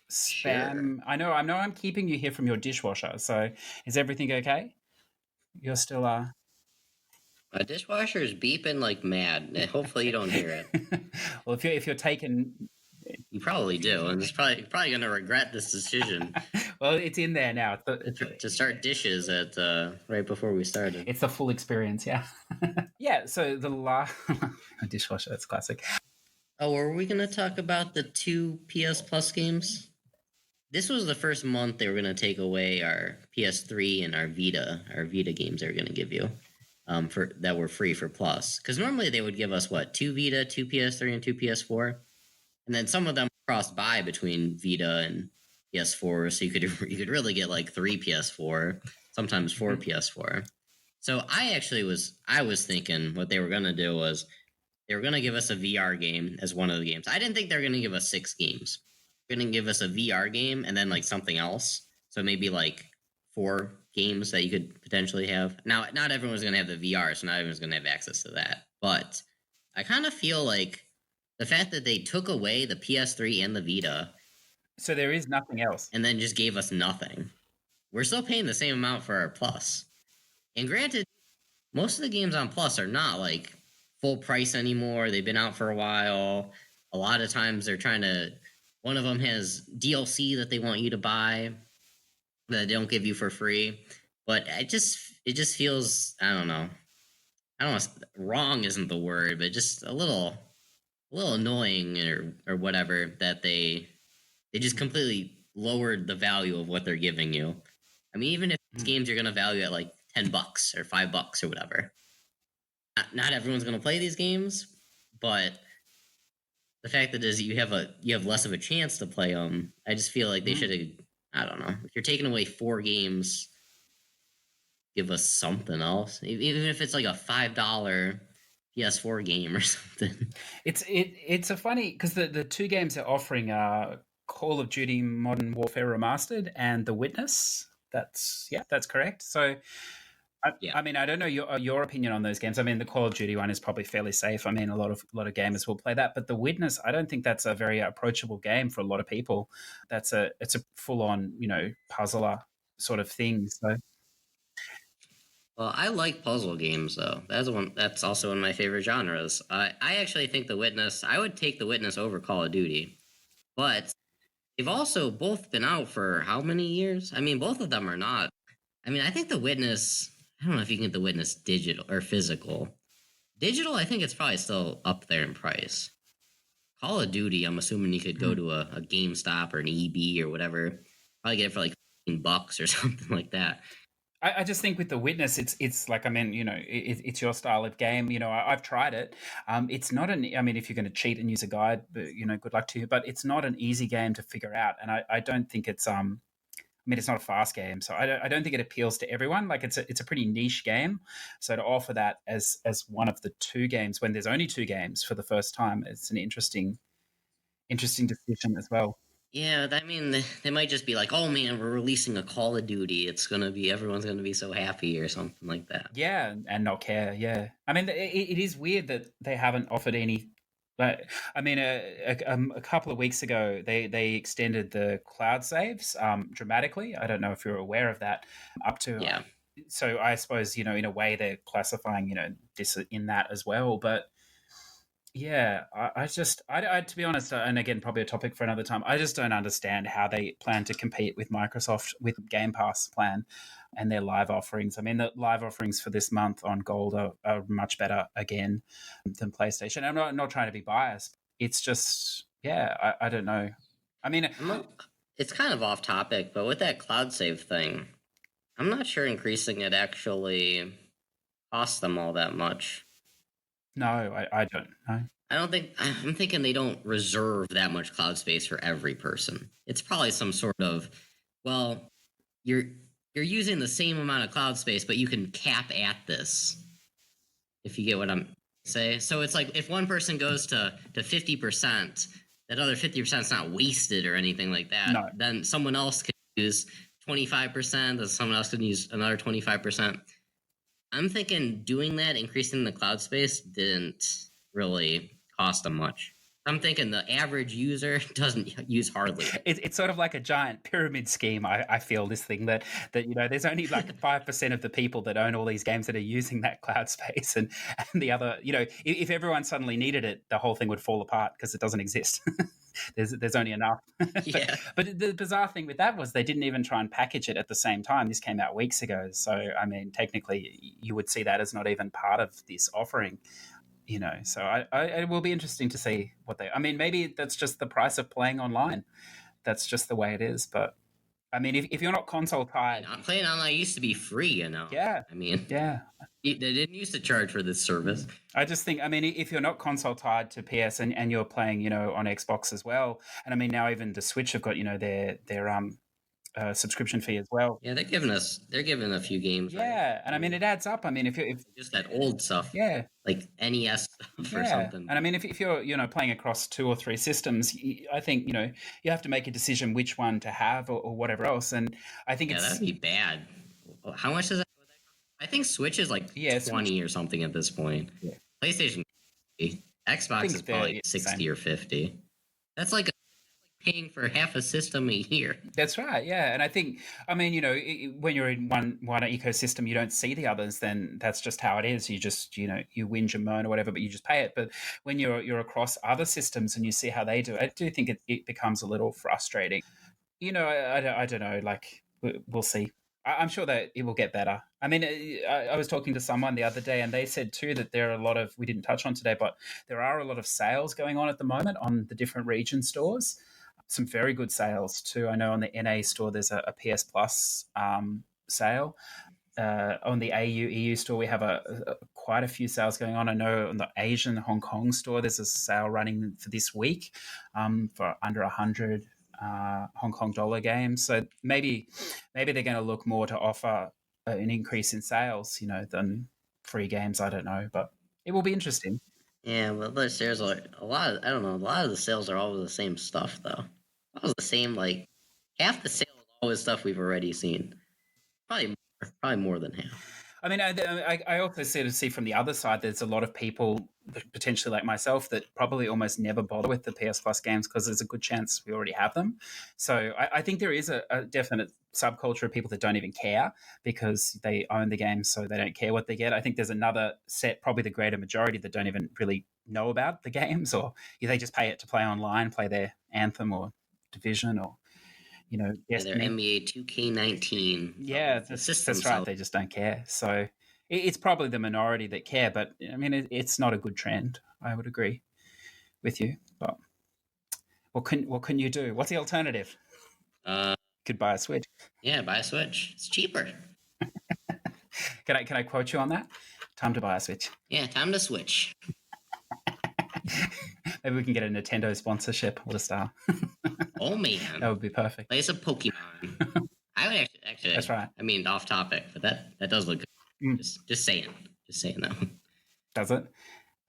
spam. Sure. I know I'm keeping you here from your dishwasher. So is everything okay? You're still My dishwasher is beeping like mad. Hopefully you don't hear it. Well, if you're taking... You probably do, and it's probably going to regret this decision. Well, it's in there now. To start dishes at right before we started. It's the full experience, yeah. Yeah, so the last... dishwasher, that's classic. Oh, are we going to talk about the 2 PS Plus games? This was the first month they were going to take away our PS3 and our Vita games they were going to give you for that were free for Plus. Because normally they would give us, 2 Vita, 2 PS3, and 2 PS4. And then some of them crossed by between Vita and PS4, so you could really get like 3 PS4, sometimes 4 PS4. So I was thinking what they were going to do was they were going to give us a VR game as one of the games. I didn't think they were going to give us 6 games. Going to give us a VR game and then like something else, so maybe like 4 games that you could potentially have. Now, not everyone's going to have the VR, so not everyone's going to have access to that, but I kind of feel like the fact that they took away the PS3 and the Vita, so there is nothing else, and then just gave us nothing. We're still paying the same amount for our Plus, and granted, most of the games on Plus are not like full price anymore. They've been out for a while. A lot of times they're trying to... One of them has DLC that they want you to buy that they don't give you for free. But it just feels, I don't know, wrong isn't the word, but just a little annoying or whatever that they just completely lowered the value of what they're giving you. I mean, even if these games you're going to value at like $10 or $5 or whatever, not everyone's going to play these games, but the fact that is you have less of a chance to play them. I just feel like they should have, I don't know, if you're taking away 4 games, give us something else, even if it's like a $5 PS4 game or something. It's a funny, because the 2 games they're offering are Call of Duty Modern Warfare Remastered and The Witness. That's correct. So I mean, I don't know your opinion on those games. I mean, the Call of Duty one is probably fairly safe. I mean, a lot of gamers will play that, but The Witness, I don't think that's a very approachable game for a lot of people. It's a full on, puzzler sort of thing. So, well, I like puzzle games though. That's also one of my favorite genres. I actually think I would take The Witness over Call of Duty, but they've also both been out for how many years? I mean, both of them are not. I mean, I think The Witness, I don't know if you can get The Witness digital or physical. Digital, I think it's probably still up there in price. Call of Duty, I'm assuming you could go to a GameStop or an EB or whatever. Probably get it for like $15 or something like that. I just think with The Witness, it's like, I mean, it's your style of game. I've tried it. It's not I mean, if you're going to cheat and use a guide, good luck to you. But it's not an easy game to figure out, and I don't think it's I mean, it's not a fast game, so I don't think it appeals to everyone. Like, it's a pretty niche game. So to offer that as one of the two games when there's only two games for the first time, it's an interesting decision as well. Yeah, I mean, they might just be like, "Oh man, we're releasing a Call of Duty. Everyone's gonna be so happy," or something like that. Yeah, and not care. Yeah, I mean, it is weird that they haven't offered any. But I mean, a couple of weeks ago, they extended the cloud saves dramatically. I don't know if you're aware of that. Up to Yeah. So I suppose in a way they're classifying this in that as well. But yeah, I to be honest, and again, probably a topic for another time. I just don't understand how they plan to compete with Microsoft with Game Pass plan and their live offerings. I mean, the live offerings for this month on Gold are much better again than PlayStation. I'm not trying to be biased. It's just, yeah, I don't know. I mean, it's kind of off topic, but with that cloud save thing, I'm not sure increasing it actually costs them all that much. no, I don't know. I'm thinking they don't reserve that much cloud space for every person. It's probably some sort of, well, you're using the same amount of cloud space, but you can cap at this. If you get what I'm saying. So it's like if one person goes to 50%, that other 50% is not wasted or anything like that. No. Then someone else can use 25%, and someone else can use another 25%. I'm thinking doing that, increasing the cloud space, didn't really cost them much. I'm thinking the average user doesn't use hardly. It's sort of like a giant pyramid scheme. I feel this thing that there's only like 5% of the people that own all these games that are using that cloud space, and the other, if everyone suddenly needed it, the whole thing would fall apart because it doesn't exist. There's only enough. Yeah. But the bizarre thing with that was they didn't even try and package it at the same time. This came out weeks ago, so I mean, technically, you would see that as not even part of this offering. So it will be interesting to see I mean, maybe that's just the price of playing online. That's just the way it is. But I mean, if you're not console tied, Playing online used to be free, Yeah. I mean, yeah. they didn't used to charge for this service. I just think, I mean, if you're not console tied to PS and you're playing, on Xbox as well, and I mean, now even the Switch have got, their subscription fee as well. Yeah, they're giving a few games. Yeah, right? and I mean, it adds up. I mean, if just that old stuff, yeah, like NES stuff or something. And I mean, if you're playing across 2 or 3 systems, I think you have to make a decision which one to have or whatever else. And I think that'd be bad. How much does that? I think Switch is like 20 or something at this point. Yeah. PlayStation, Xbox is probably 60 or 50. That's like paying for half a system a year. That's right, yeah. And I think, I mean, when you're in one ecosystem, you don't see the others, then that's just how it is. You just, you whinge and moan or whatever, but you just pay it. But when you're across other systems and you see how they do it, I do think it becomes a little frustrating. I don't know, like, we'll see. I'm sure that it will get better. I mean, I was talking to someone the other day and they said too that there are a lot of, we didn't touch on today, but there are a lot of sales going on at the moment on the different region stores. Some very good sales too. I know on the NA store there's a PS Plus sale. On the EU store we have quite a few sales going on. I know on the Asian Hong Kong store there's a sale running for this week for under 100 Hong Kong dollar games. So maybe they're going to look more to offer an increase in sales, than free games. I don't know, but it will be interesting. Yeah, well, there's a lot of, I don't know, a lot of the sales are always the same stuff, though. Always the same, like, half the sales is always stuff we've already seen. Probably more than half. I mean, I also sort of see from the other side, there's a lot of people, potentially like myself, that probably almost never bother with the PS Plus games because there's a good chance we already have them. So I think there is a definite subculture of people that don't even care because they own the game, so they don't care what they get. I think there's another set, probably the greater majority, that don't even really know about the games, or they just pay it to play online, play their Anthem or Division or their NBA 2K19. Yeah, that's right. They just don't care. So it's probably the minority that care, but I mean, it's not a good trend. I would agree with you. But what can you do? What's the alternative? Could buy a Switch. Yeah, buy a Switch. It's cheaper. Can I quote you on that? Time to buy a Switch. Yeah, time to switch. Maybe we can get a Nintendo sponsorship. We'll just Oh man, that would be perfect. play some Pokemon. I would actually. That's right. I mean, off topic, but that does look good. Mm. Just saying though. Does it?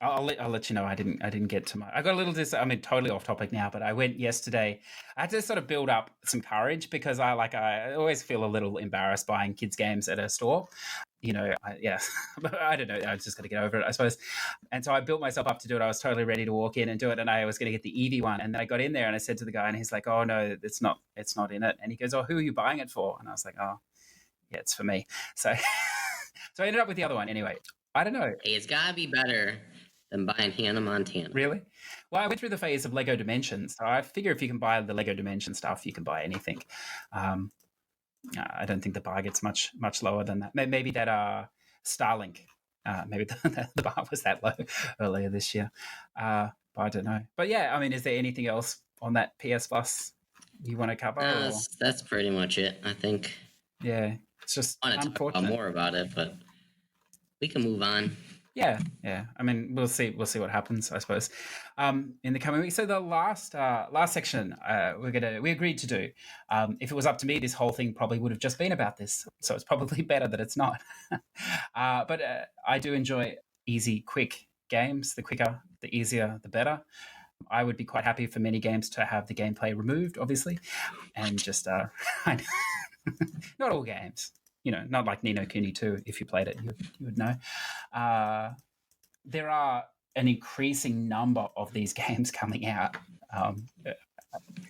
I'll let you know. I didn't get to my. I got a little. Totally off topic now, but I went yesterday. I had to sort of build up some courage because I always feel a little embarrassed buying kids games at a store. But I don't know. I just got to get over it, I suppose. And so I built myself up to do it. I was totally ready to walk in and do it, and I was going to get the Eevee one. And then I got in there and I said to the guy, and he's like, "Oh no, it's not in it." And he goes, "Oh, who are you buying it for?" And I was like, "Oh, yeah, it's for me." So, so I ended up with the other one anyway. I don't know. Hey, it's gotta be better than buying Hannah Montana. Really? Well, I went through the phase of Lego Dimensions. So I figure if you can buy the Lego Dimension stuff, you can buy anything. I don't think the bar gets much lower than that. Maybe that Starlink. Maybe the bar was that low earlier this year. But I don't know. But yeah, I mean, is there anything else on that PS Plus you want to cover? That's pretty much it, I think. Yeah, it's just I want to talk more about it, but we can move on. Yeah. I mean, we'll see what happens, I suppose, in the coming weeks. So the last section we agreed to do. If it was up to me, this whole thing probably would have just been about this. So it's probably better that it's not. But I do enjoy easy, quick games. The quicker, the easier, the better. I would be quite happy for many games to have the gameplay removed, obviously, and just not all games. Not like Ni no Kuni 2. If you played it, you would know. There are an increasing number of these games coming out.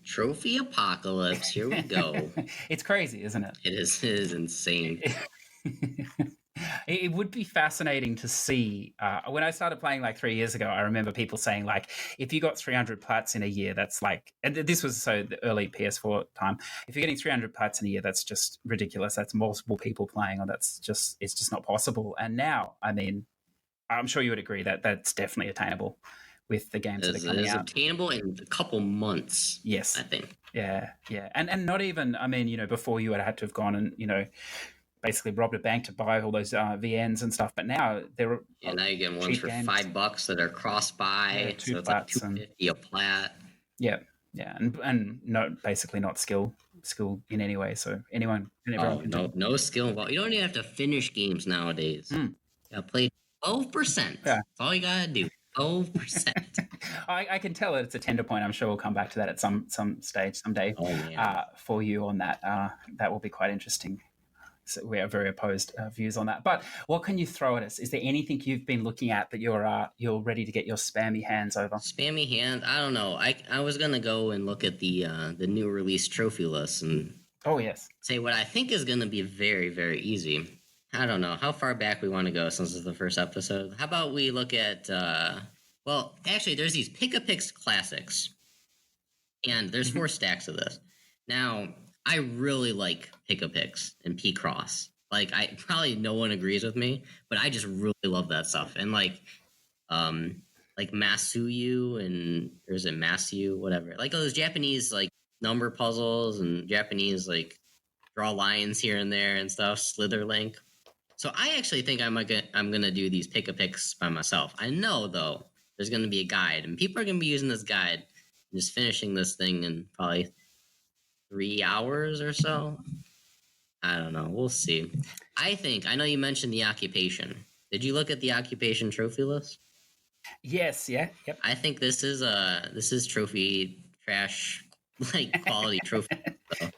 Trophy apocalypse. Here we go. It's crazy, isn't it? It is insane. It would be fascinating to see. When I started playing like 3 years ago, I remember people saying like, if you got 300 plats in a year, that's like, and this was the early PS4 time. If you're getting 300 plats in a year, that's just ridiculous. That's multiple people playing, or it's just not possible. And now, I mean, I'm sure you would agree that that's definitely attainable with the games that are coming out. It's attainable in a couple months. Yes, I think. Yeah, and not even. I mean, before you would have had to have gone and basically robbed a bank to buy all those VNs and stuff. But now they're now you get ones for games. $5 that are cross-buy. Two so it's plats like $2.50 a plat. Yeah, and basically not skill in any way. So everyone no skill involved. You don't even have to finish games nowadays. You gotta play 12%. Yeah. That's all you gotta do. 12%. I can tell it's a tender point. I'm sure we'll come back to that at some stage someday. For you on that. That will be quite interesting. So we have very opposed views on that. But what can you throw at us? Is there anything you've been looking at that you're ready to get your spammy hands over? Spammy hands? I don't know. I was gonna go and look at the new release trophy list and say what I think is gonna be very, very easy. I don't know how far back we want to go since it's the first episode. How about we look at well, actually, there's these Pick-a-Picks classics, and there's 4 stacks of this. Now, I really like Pick-a-Picks and P-Cross. Like, probably no one agrees with me, but I just really love that stuff. And like Masuyu and or is it Masu, whatever. Like those Japanese like number puzzles and Japanese like draw lines here and there and stuff. Slitherlink. So I actually think I'm gonna do these Pick-a-Picks by myself. I know though there's gonna be a guide, and people are gonna be using this guide and just finishing this thing in probably 3 hours or so. I don't know. We'll see. I know you mentioned the occupation. Did you look at the occupation trophy list? Yes. Yeah. Yep. I think this is trophy trash, like quality trophy. So,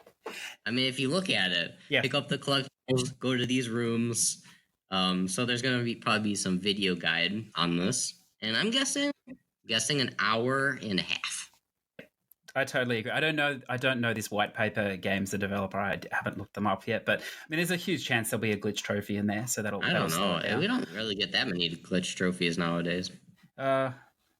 I mean, if you look at it, pick up the collectibles, go to these rooms. So there's gonna probably be some video guide on this, and I'm guessing an hour and a half. I totally agree. I don't know this white paper games, the developer. I haven't looked them up yet, but I mean, there's a huge chance there'll be a glitch trophy in there. So I don't know. We don't really get that many glitch trophies nowadays.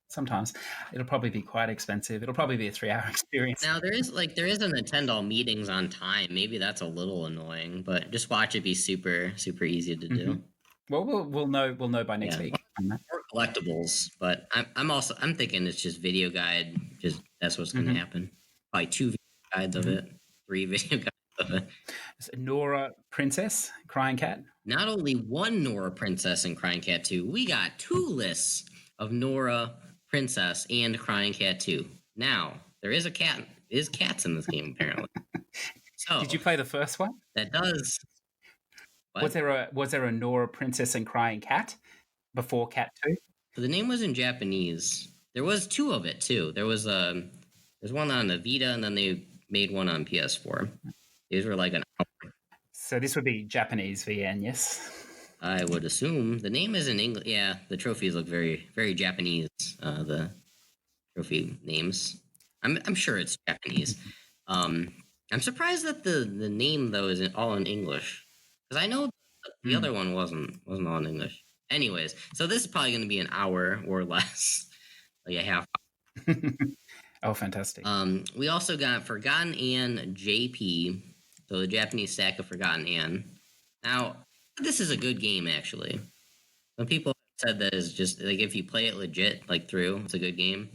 Sometimes it'll probably be quite expensive. It'll probably be a 3-hour experience. Now there is a Nintendo meetings on time. Maybe that's a little annoying, but just watch it be super, super easy to do. Well, we'll know by next week. Or collectibles, but I'm thinking it's just video guide. Just that's what's going to happen. Probably 2 video guides of it, 3 video guides. Nora Princess, Crying Cat. Not only one Nora Princess and Crying Cat 2, we got 2 lists of Nora Princess and Crying Cat 2. Now, there is cats in this game, apparently. So, did you play the first one? That does. What? Was there a Nora Princess and Crying Cat before Cat 2? So the name was in Japanese. There was 2 of it too. There's one on the Vita, and then they made one on PS4. These were like an hour. So this would be Japanese VN, yes? I would assume the name is in English. Yeah, the trophies look very, very Japanese. The trophy names. I'm sure it's Japanese. I'm surprised that the name though is all in English, because I know the other one wasn't all in English. Anyways, so this is probably going to be an hour or less, like a half hour. Oh, fantastic. We also got Forgotten Anne JP, so the Japanese stack of Forgotten Anne. Now, this is a good game, actually. Some people have said that is just, like, if you play it legit, like, through, it's a good game.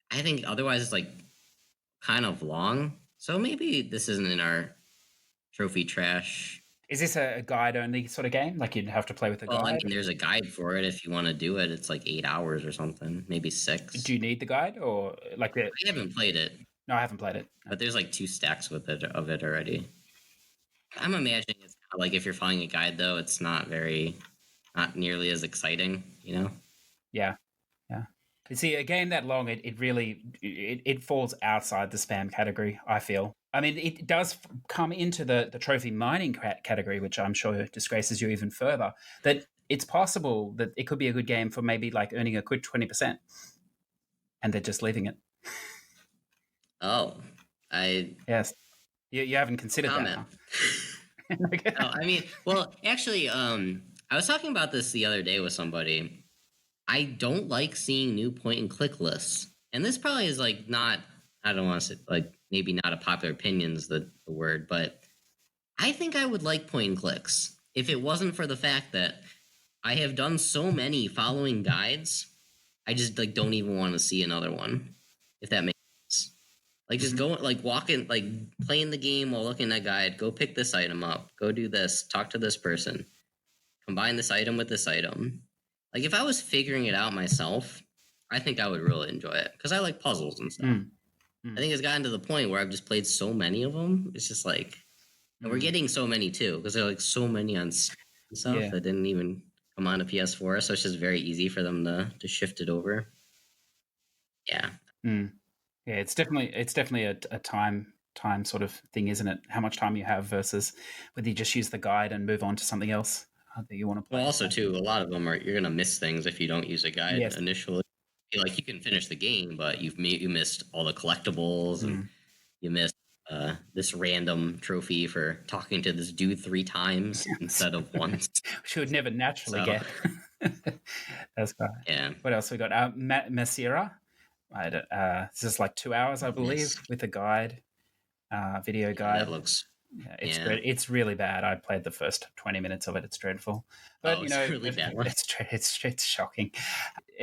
I think otherwise it's, like, kind of long. So maybe this isn't in our trophy trash. Is this a guide-only sort of game? Like you'd have to play with a guide? Well, I mean, there's a guide for it if you want to do it. It's like 8 hours or something, maybe 6. Do you need the guide, or like the? I haven't played it. No, I haven't played it. But there's like 2 stacks of it already. I'm imagining it's kind of like if you're following a guide, though, it's not nearly as exciting, you know? Yeah. You see, a game that long, it really falls outside the spam category, I feel. I mean, it does come into the trophy mining category, which I'm sure disgraces you even further. That it's possible that it could be a good game for maybe like earning a quick 20%, and they're just leaving it. Oh, yes, you haven't considered that. Huh? Okay. No, I mean, well, actually, I was talking about this the other day with somebody. I don't like seeing new point-and-click lists. And this probably is, like, not, I don't want to say, like, maybe not a popular opinion is the word, but I think I would like point-and-clicks if it wasn't for the fact that I have done so many following guides, I just, like, don't even want to see another one, if that makes sense. Like, just go, like, walking, like, playing the game while looking at guide, go pick this item up, go do this, talk to this person, combine this item with this item. Like, if I was figuring it out myself, I think I would really enjoy it, because I like puzzles and stuff. I think it's gotten to the point where I've just played so many of them. It's just like, and we're getting so many too, because there are like so many on stuff that didn't even come on a PS4, so it's just very easy for them to shift it over. Yeah. Yeah, it's definitely a time sort of thing, isn't it? How much time you have versus whether you just use the guide and move on to something else that you want to play. Well, also too, a lot of them you're gonna miss things if you don't use a guide initially. Like, you can finish the game, but you missed all the collectibles, and you missed this random trophy for talking to this dude 3 times instead of once. Which you would never naturally get. That's right. Yeah. What else we got? Masira. This is like 2 hours, I believe, with a guide, video guide. That looks. It's really bad. I played the first 20 minutes of it. It's dreadful. But it's really bad. It's shocking.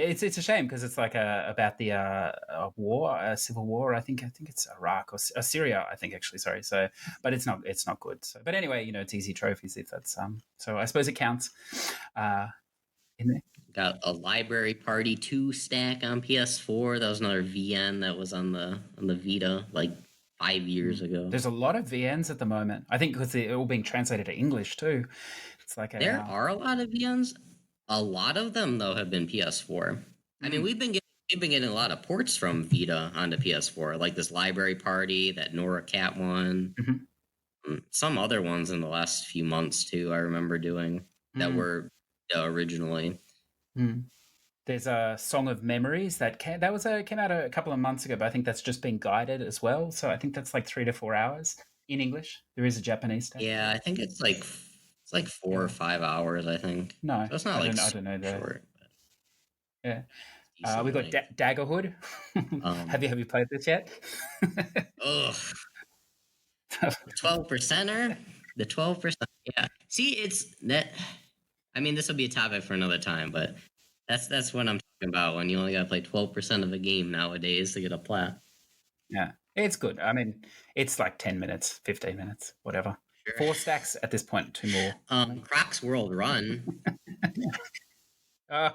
It's a shame, because it's like about the war, civil war. I think it's Iraq or Syria. I think, actually. Sorry. So, but it's not good. So, but anyway, it's easy trophies if that's So I suppose it counts. In there. Got a Library Party 2 stack on PS4. That was another VN that was on the Vita, like 5 years ago. There's a lot of VNs at the moment. I think because they're all being translated to English too. It's like there are a lot of VNs. A lot of them though have been PS4. I mean, we've been getting a lot of ports from Vita onto PS4, like this Library Party, that Nora Cat one, some other ones in the last few months too. I remember doing that were originally. There's a Song of Memories that came out a couple of months ago, but I think that's just been guided as well. So I think that's like 3 to 4 hours in English. There is a Japanese text. Yeah, I think it's like 4 or 5 hours. I think. No, so it's not I don't know that. Short, yeah, we got Daggerhood. Have you played this yet? Ugh. 12%er. The 12%. Yeah. See, it's that. I mean, this will be a topic for another time, but that's what I'm talking about when you only got to play 12% of a game nowadays to get a plat. Yeah. It's good. I mean, it's like 10 minutes, 15 minutes, whatever. Sure. 4 stacks at this point, 2 more. Croc's World Run. No.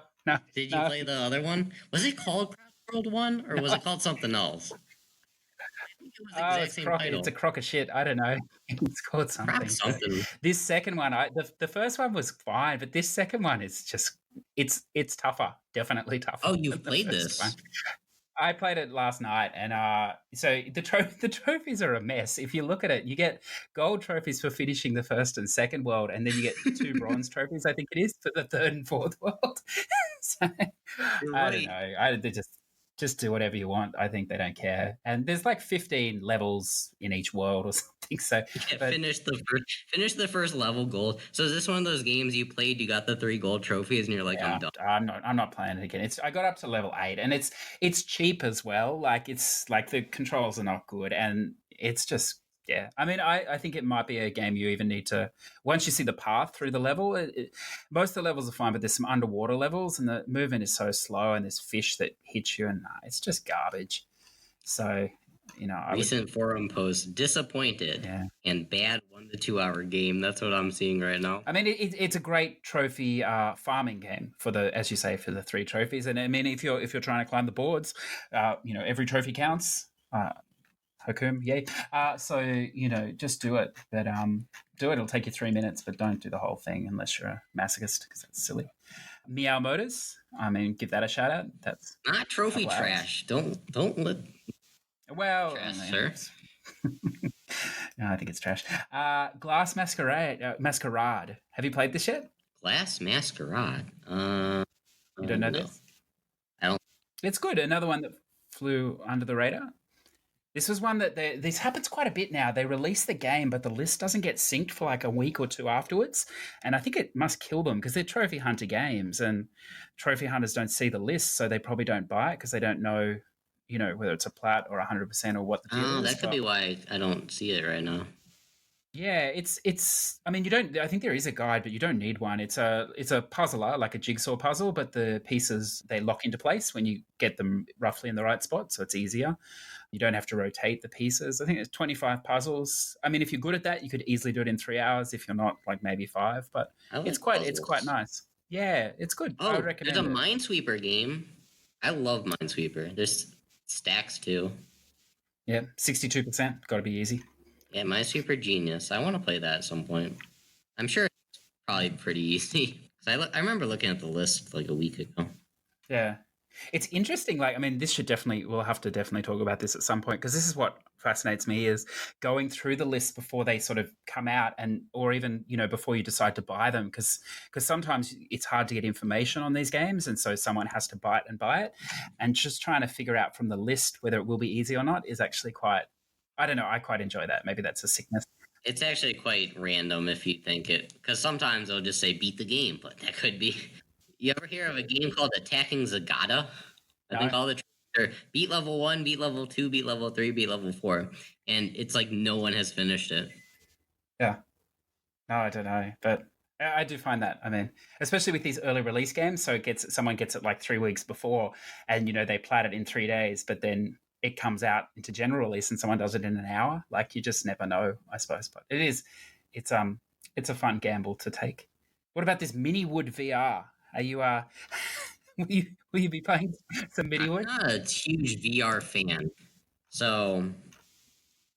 Did you play the other one? Was it called Croc's World 1 or was it called something else? I think it was the exact same title. It's a crock of shit. I don't know. It's called something. Croc something. This second one, the first one was fine, but this second one is just it's tougher. Definitely tougher. Oh, you've played this? One. I played it last night, and so the trophies are a mess. If you look at it, you get gold trophies for finishing the first and second world, and then you get 2 bronze trophies, I think it is, for the third and fourth world. So, I don't know. They just do whatever you want. I think they don't care. And there's like 15 levels in each world or something. So finish the first level gold. So is this one of those games you played? You got the 3 gold trophies, and you're like, I'm done. I'm not playing it again. I got up to level 8, and it's cheap as well. Like it's like the controls are not good, and it's just. Yeah, I mean, I think it might be a game you even need to, once you see the path through the level, most of the levels are fine, but there's some underwater levels and the movement is so slow and there's fish that hit you and it's just garbage. So, Recent forum posts, disappointed and bad 1 to 2 hour game. That's what I'm seeing right now. I mean, it's a great trophy farming game for as you say, for the 3 trophies. And I mean, if you're trying to climb the boards, every trophy counts. Hakum, yay. So, just do it. But do it. It'll take you 3 minutes, but don't do the whole thing unless you're a masochist because that's silly. Meow Motors, I mean, give that a shout out. That's not trophy trash. Don't let. Well, trash, sir. No, I think it's trash. Glass Masquerade. Have you played this yet? Glass Masquerade. You don't know this? I don't. It's good. Another one that flew under the radar. This was one that this happens quite a bit now. They release the game, but the list doesn't get synced for like a week or 2 afterwards. And I think it must kill them because they're trophy hunter games and trophy hunters don't see the list. So they probably don't buy it because they don't know, whether it's a Plat or 100% or what the deal is. That could be why I don't see it right now. Yeah, it's. I mean, I think there is a guide, but you don't need one. It's a puzzler, like a jigsaw puzzle, but the pieces they lock into place when you get them roughly in the right spot, so it's easier. You don't have to rotate the pieces. I think there's 25 puzzles. I mean, if you're good at that, you could easily do it in 3 hours. If you're not, like maybe 5. But it's quite nice. Yeah, it's good. Oh, I would recommend there's a Minesweeper game. I love Minesweeper. There's stacks too. Yeah, 62%. Got to be easy. Yeah, Minesweeper genius. I want to play that at some point. I'm sure it's probably pretty easy. I remember looking at the list like a week ago. Yeah. It's interesting. Like, I mean, we'll have to definitely talk about this at some point because this is what fascinates me is going through the list before they sort of come out or even, before you decide to buy them because sometimes it's hard to get information on these games. And so someone has to buy it and just trying to figure out from the list whether it will be easy or not is actually quite, I don't know. I quite enjoy that. Maybe that's a sickness. It's actually quite random if you think it, because sometimes they'll just say beat the game, but that could be. You ever hear of a game called Attacking Zagata? I think all the are beat level 1, beat level 2, beat level 3, beat level 4, and it's like no one has finished it. Yeah. No, I don't know, but I do find that. I mean, especially with these early release games, so someone gets it like 3 weeks before, and they plat it in 3 days, but then it comes out into general release and someone does it in an hour. Like you just never know, I suppose. But it's a fun gamble to take. What about this Miniwood VR? Are you will you be playing some Miniwood? I'm not a huge VR fan, so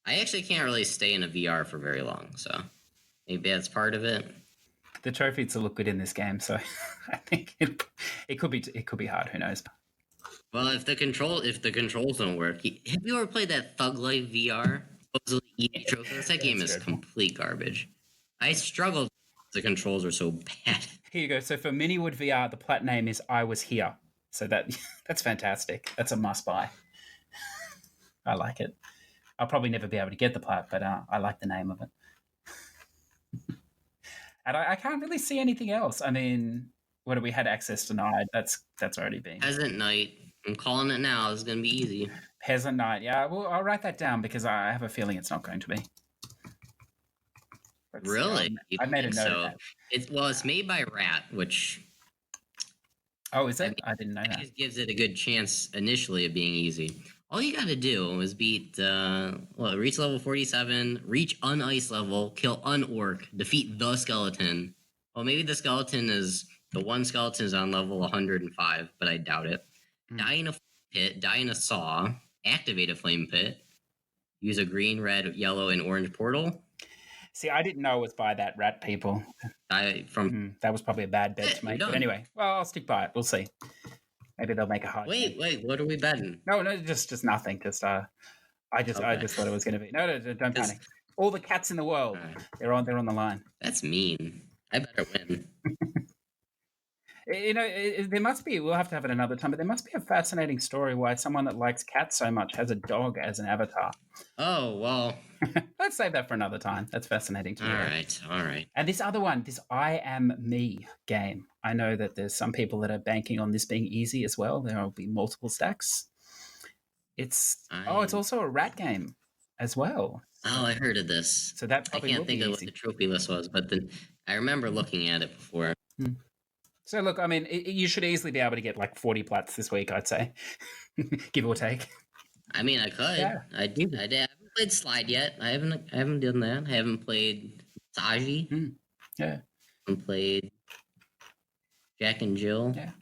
I actually can't really stay in a VR for very long. So maybe that's part of it. The trophies will look good in this game, so I think it could be hard. Who knows? Well, if the controls don't work, have you ever played that Thug Life VR? That game is complete garbage. I struggled. The controls are so bad. Here you go. So for Miniwood VR, the Plat name is I Was Here. So that's fantastic. That's a must buy. I like it. I'll probably never be able to get the Plat, but I like the name of it. And I can't really see anything else. I mean, what we had access denied. That's already been. Peasant Night. I'm calling it now. It's going to be easy. Peasant Night. Yeah, well, I'll write that down because I have a feeling it's not going to be. Really? I made a note of that. It's made by Rat, which... Oh, is it? I didn't know that. It gives it a good chance initially of being easy. All you got to do is beat reach level 47, reach unice level, kill unorc, defeat the skeleton. Well, maybe the skeleton is the one skeleton is on level 105, but I doubt it. Die in a pit, die in a saw, activate a flame pit, use a green, red, yellow, and orange portal. See, I didn't know it was by that rat people. That was probabably a bad bet to make. But anyway, well, I'll stick by it. We'll see. Maybe they'll make a high. Wait, what are we betting? No, just nothing. Just I just thought it was going to be. No, don't panic. All the cats in the world, they're on the line. That's mean. I better win. There must be. We'll have to have it another time. But there must be a fascinating story why someone that likes cats so much has a dog as an avatar. Oh well. Let's save that for another time. That's fascinating to me. All right. And this other one, this I Am Me game. I know that there's some people that are banking on this being easy as well. There will be multiple stacks. It's also a rat game as well. Oh, I heard of this. So that probably I can't think of what the trophy list was, but then I remember looking at it before. So look, I mean, you should easily be able to get like 40 plats this week, I'd say, give or take. I mean, I could. Yeah. I haven't played Slide yet. I haven't done that. I haven't played Saji. Yeah. I haven't played Jack and Jill. Yeah.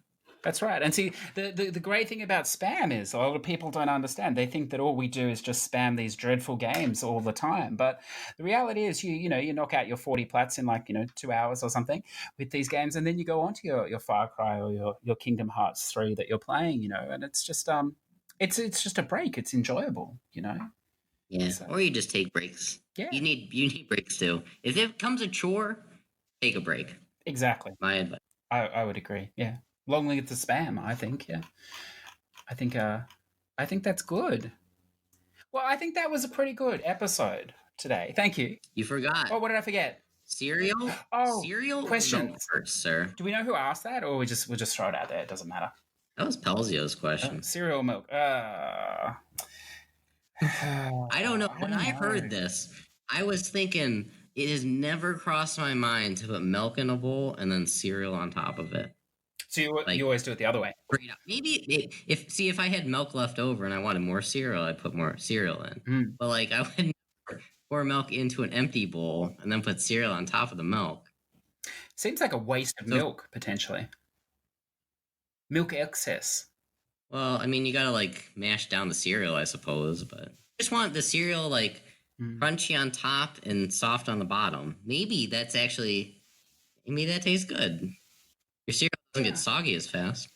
That's right. And see, the great thing about spam is a lot of people don't understand. They think that all we do is just spam these dreadful games all the time. But the reality is you knock out your 40 plats in 2 hours or something with these games, and then you go on to your Far Cry or your Kingdom Hearts 3 that you're playing, and it's just it's just a break. It's enjoyable, Yeah. So, or you just take breaks. Yeah. You need breaks too. If it becomes a chore, take a break. Exactly. My advice. I would agree. Yeah. Long live the spam, I think. Yeah. I think that's good. Well, I think that was a pretty good episode today. Thank you. You forgot. Oh, what did I forget? Cereal? Oh, cereal questions. First, sir. Do we know who asked that, or we'll just throw it out there? It doesn't matter. That was Pelzio's question. Cereal milk. I don't know. When I heard this, I was thinking it has never crossed my mind to put milk in a bowl and then cereal on top of it. So you always do it the other way. Maybe if I had milk left over and I wanted more cereal, I'd put more cereal in. But I wouldn't pour milk into an empty bowl and then put cereal on top of the milk. Seems like a waste of milk, potentially. Milk excess. Well, I mean, you gotta mash down the cereal, I suppose, but I just want the cereal crunchy on top and soft on the bottom. Maybe that tastes good. Your cereal doesn't get soggy as fast.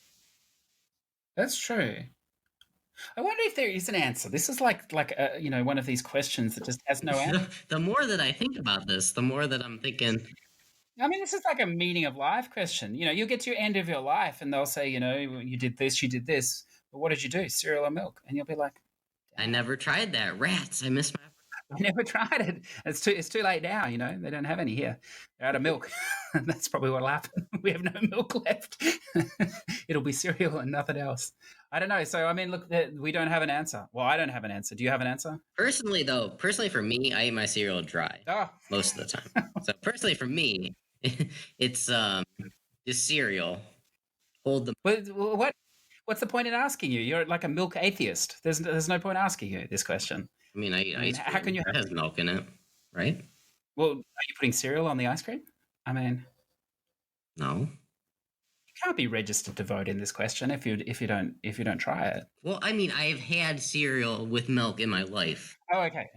That's true. I wonder if there is an answer. This is like one of these questions that just has no answer. The more that I think about this, the more that I'm thinking. I mean, this is like a meaning of life question. You'll get to your end of your life and they'll say, you did this. But what did you do? Cereal or milk? And you'll be like, I never tried that. Rats. I missed my. I never tried it. It's too late now. They don't have any here. They're out of milk. That's probably what'll happen. We have no milk left. It'll be cereal and nothing else. I don't know. So I mean, look, we don't have an answer. Well, I don't have an answer. Do you have an answer? Personally for me, I eat my cereal dry most of the time. So personally for me, it's just cereal. Hold the. What's the point in asking you? You're like a milk atheist. There's no point asking you this question. I mean, I eat ice cream. How can you? It has milk in it, right? Well, are you putting cereal on the ice cream? I mean, no. You can't be registered to vote in this question if you don't try it. Well, I mean, I've had cereal with milk in my life. Oh, okay.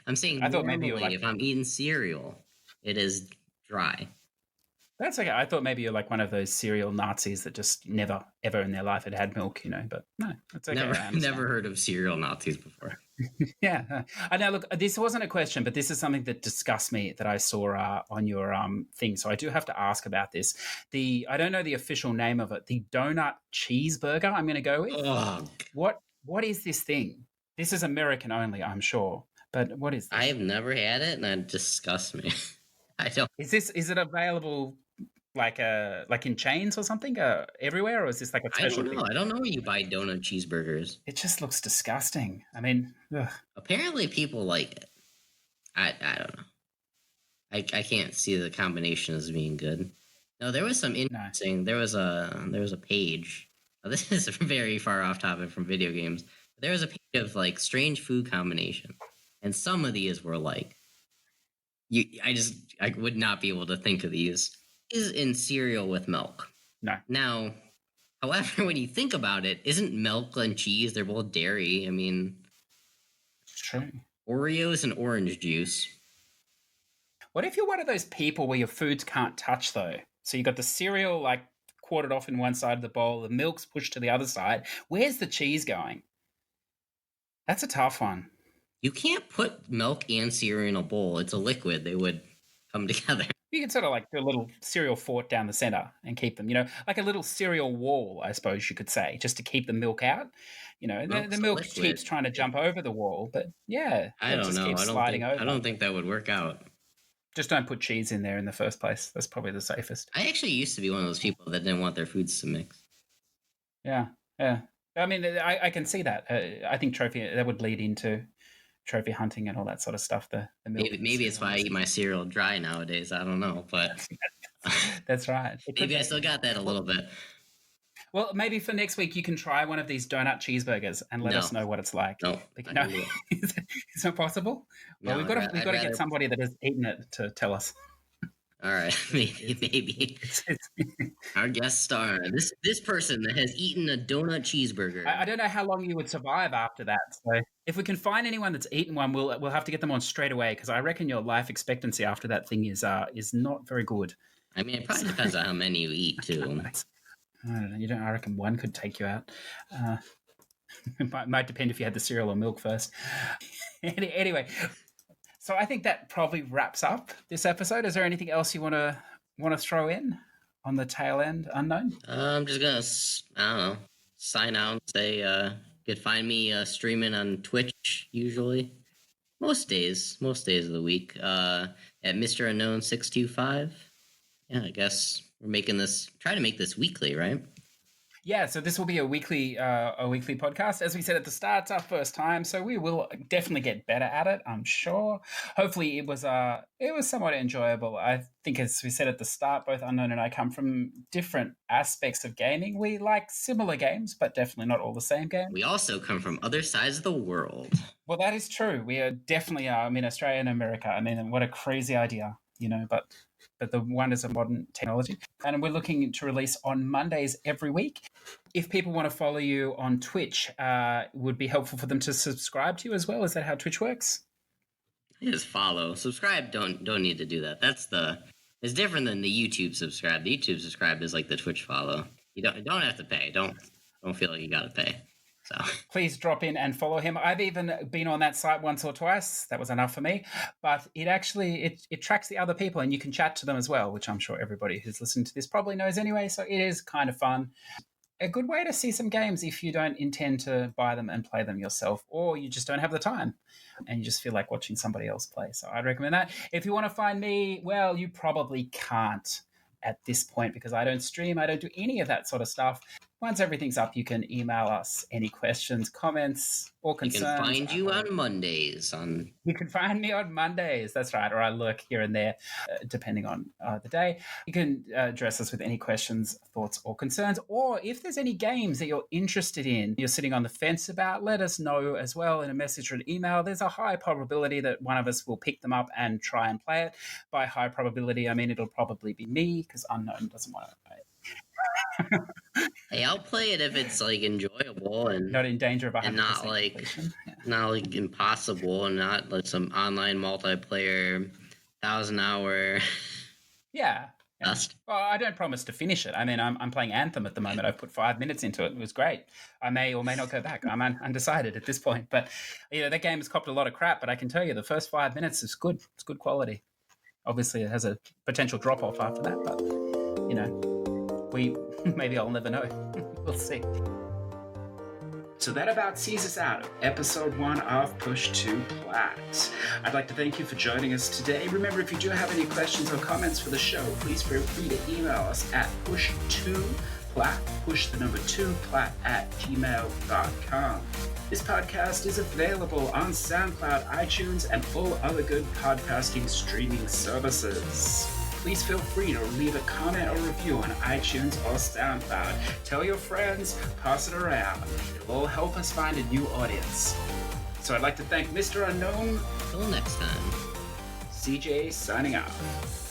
I'm saying I thought maybe you were if I'm eating cereal, it is dry. That's okay. I thought maybe you're like one of those cereal Nazis that just never, ever in their life had milk, But no, that's okay. Never heard of cereal Nazis before. Yeah. Now, look, this wasn't a question, but this is something that disgusts me that I saw on your thing. So I do have to ask about this. I don't know the official name of it. The donut cheeseburger I'm going to go with. Ugh. What is this thing? This is American only, I'm sure. But what is this? I have never had it, and it disgusts me. I don't. Is it available like in chains or something everywhere, or is this like a special thing? I don't know where you buy donut cheeseburgers. It just looks disgusting. I mean, ugh. Apparently people like it. I don't know. I can't see the combination as being good. No, there was some interesting. No. There was a page. Now, this is very far off topic from video games. There was a page of like strange food combination, and some of these were like, I would not be able to think of these. Is in cereal with milk. No. Now, however, when you think about it, isn't milk and cheese? They're both dairy. I mean, It's true. Oreos and orange juice. What if you're one of those people where your foods can't touch, though? So you got the cereal like quartered off in one side of the bowl, the milk's pushed to the other side. Where's the cheese going? That's a tough one. You can't put milk and cereal in a bowl. It's a liquid. They would come together. You can sort of like do a little cereal fort down the center and keep them, like a little cereal wall, I suppose you could say, just to keep the milk out. The milk keeps trying to jump over the wall, but yeah, I don't know. I don't think that would work out. Just don't put cheese in there in the first place. That's probably the safest. I actually used to be one of those people that didn't want their foods to mix. Yeah. I mean, I can see that. I think that would lead into trophy hunting and all that sort of stuff. The milk maybe it's why I eat my cereal dry nowadays. I don't know, but that's right. Maybe I still got that a little bit. Well, maybe for next week you can try one of these donut cheeseburgers and let us know what it's like. No, it's not possible. Well, we've got to get somebody that has eaten it to tell us. All right, maybe. Our guest star, this person that has eaten a donut cheeseburger. I don't know how long you would survive after that. So if we can find anyone that's eaten one, we'll have to get them on straight away, because I reckon your life expectancy after that thing is not very good. I mean, it probably depends on how many you eat too. I don't know. I reckon one could take you out. It might depend if you had the cereal or milk first. Anyway. So I think that probably wraps up this episode. Is there anything else you want to throw in on the tail end, Unknown? I'm just gonna, I don't know, sign out and say you could find me streaming on Twitch usually, most days of the week at Mr. Unknown 625. Yeah, I guess we're trying to make this weekly, right? Yeah, so this will be a weekly podcast. As we said at the start, it's our first time, so we will definitely get better at it, I'm sure. Hopefully it was somewhat enjoyable. I think, as we said at the start, both Unknown and I come from different aspects of gaming. We like similar games, but definitely not all the same games. We also come from other sides of the world. Well, that is true. We are definitely Australia and America. I mean, what a crazy idea, but the wonders of modern technology. And we're looking to release on Mondays every week. If people want to follow you on Twitch, it would be helpful for them to subscribe to you as well. Is that how Twitch works? Just follow. Subscribe, don't need to do that. It's different than the YouTube subscribe. The YouTube subscribe is like the Twitch follow. You don't have to pay. Don't feel like you got to pay. So please drop in and follow him. I've even been on that site once or twice. That was enough for me. But it actually it tracks the other people, and you can chat to them as well, which I'm sure everybody who's listened to this probably knows anyway. So it is kind of fun. A good way to see some games if you don't intend to buy them and play them yourself, or you just don't have the time and you just feel like watching somebody else play. So I'd recommend that. If you want to find me, well, you probably can't at this point, because I don't stream. I don't do any of that sort of stuff. Once everything's up, you can email us any questions, comments, or concerns. You can find you on Mondays. You can find me on Mondays. That's right. Or I lurk here and there, depending on the day. You can address us with any questions, thoughts, or concerns. Or if there's any games that you're interested in, you're sitting on the fence about, let us know as well in a message or an email. There's a high probability that one of us will pick them up and try and play it. By high probability, I mean it'll probably be me, because Unknown doesn't want to play it. Hey, I'll play it if it's like enjoyable and not in danger of 100%, and not like impossible, and not like some online multiplayer 1,000-hour. Yeah. Well, I don't promise to finish it. I mean, I'm playing Anthem at the moment. I've put 5 minutes into it. It was great. I may or may not go back. I'm undecided at this point. But that game has copped a lot of crap. But I can tell you, the first 5 minutes is good. It's good quality. Obviously, it has a potential drop off after that. But maybe I'll never know. We'll see. So that about sees us out of episode 1 of Push to Plat. I'd like to thank you for joining us today. Remember, if you do have any questions or comments for the show, please feel free to email us at push2plat, push the number 2 plat @gmail.com. This podcast is available on Soundcloud, iTunes, and all other good podcasting streaming services. please feel free to leave a comment or review on iTunes or SoundCloud. Tell your friends, pass it around. It will all help us find a new audience. So I'd like to thank Mr. Unknown. Till next time. CJ signing off.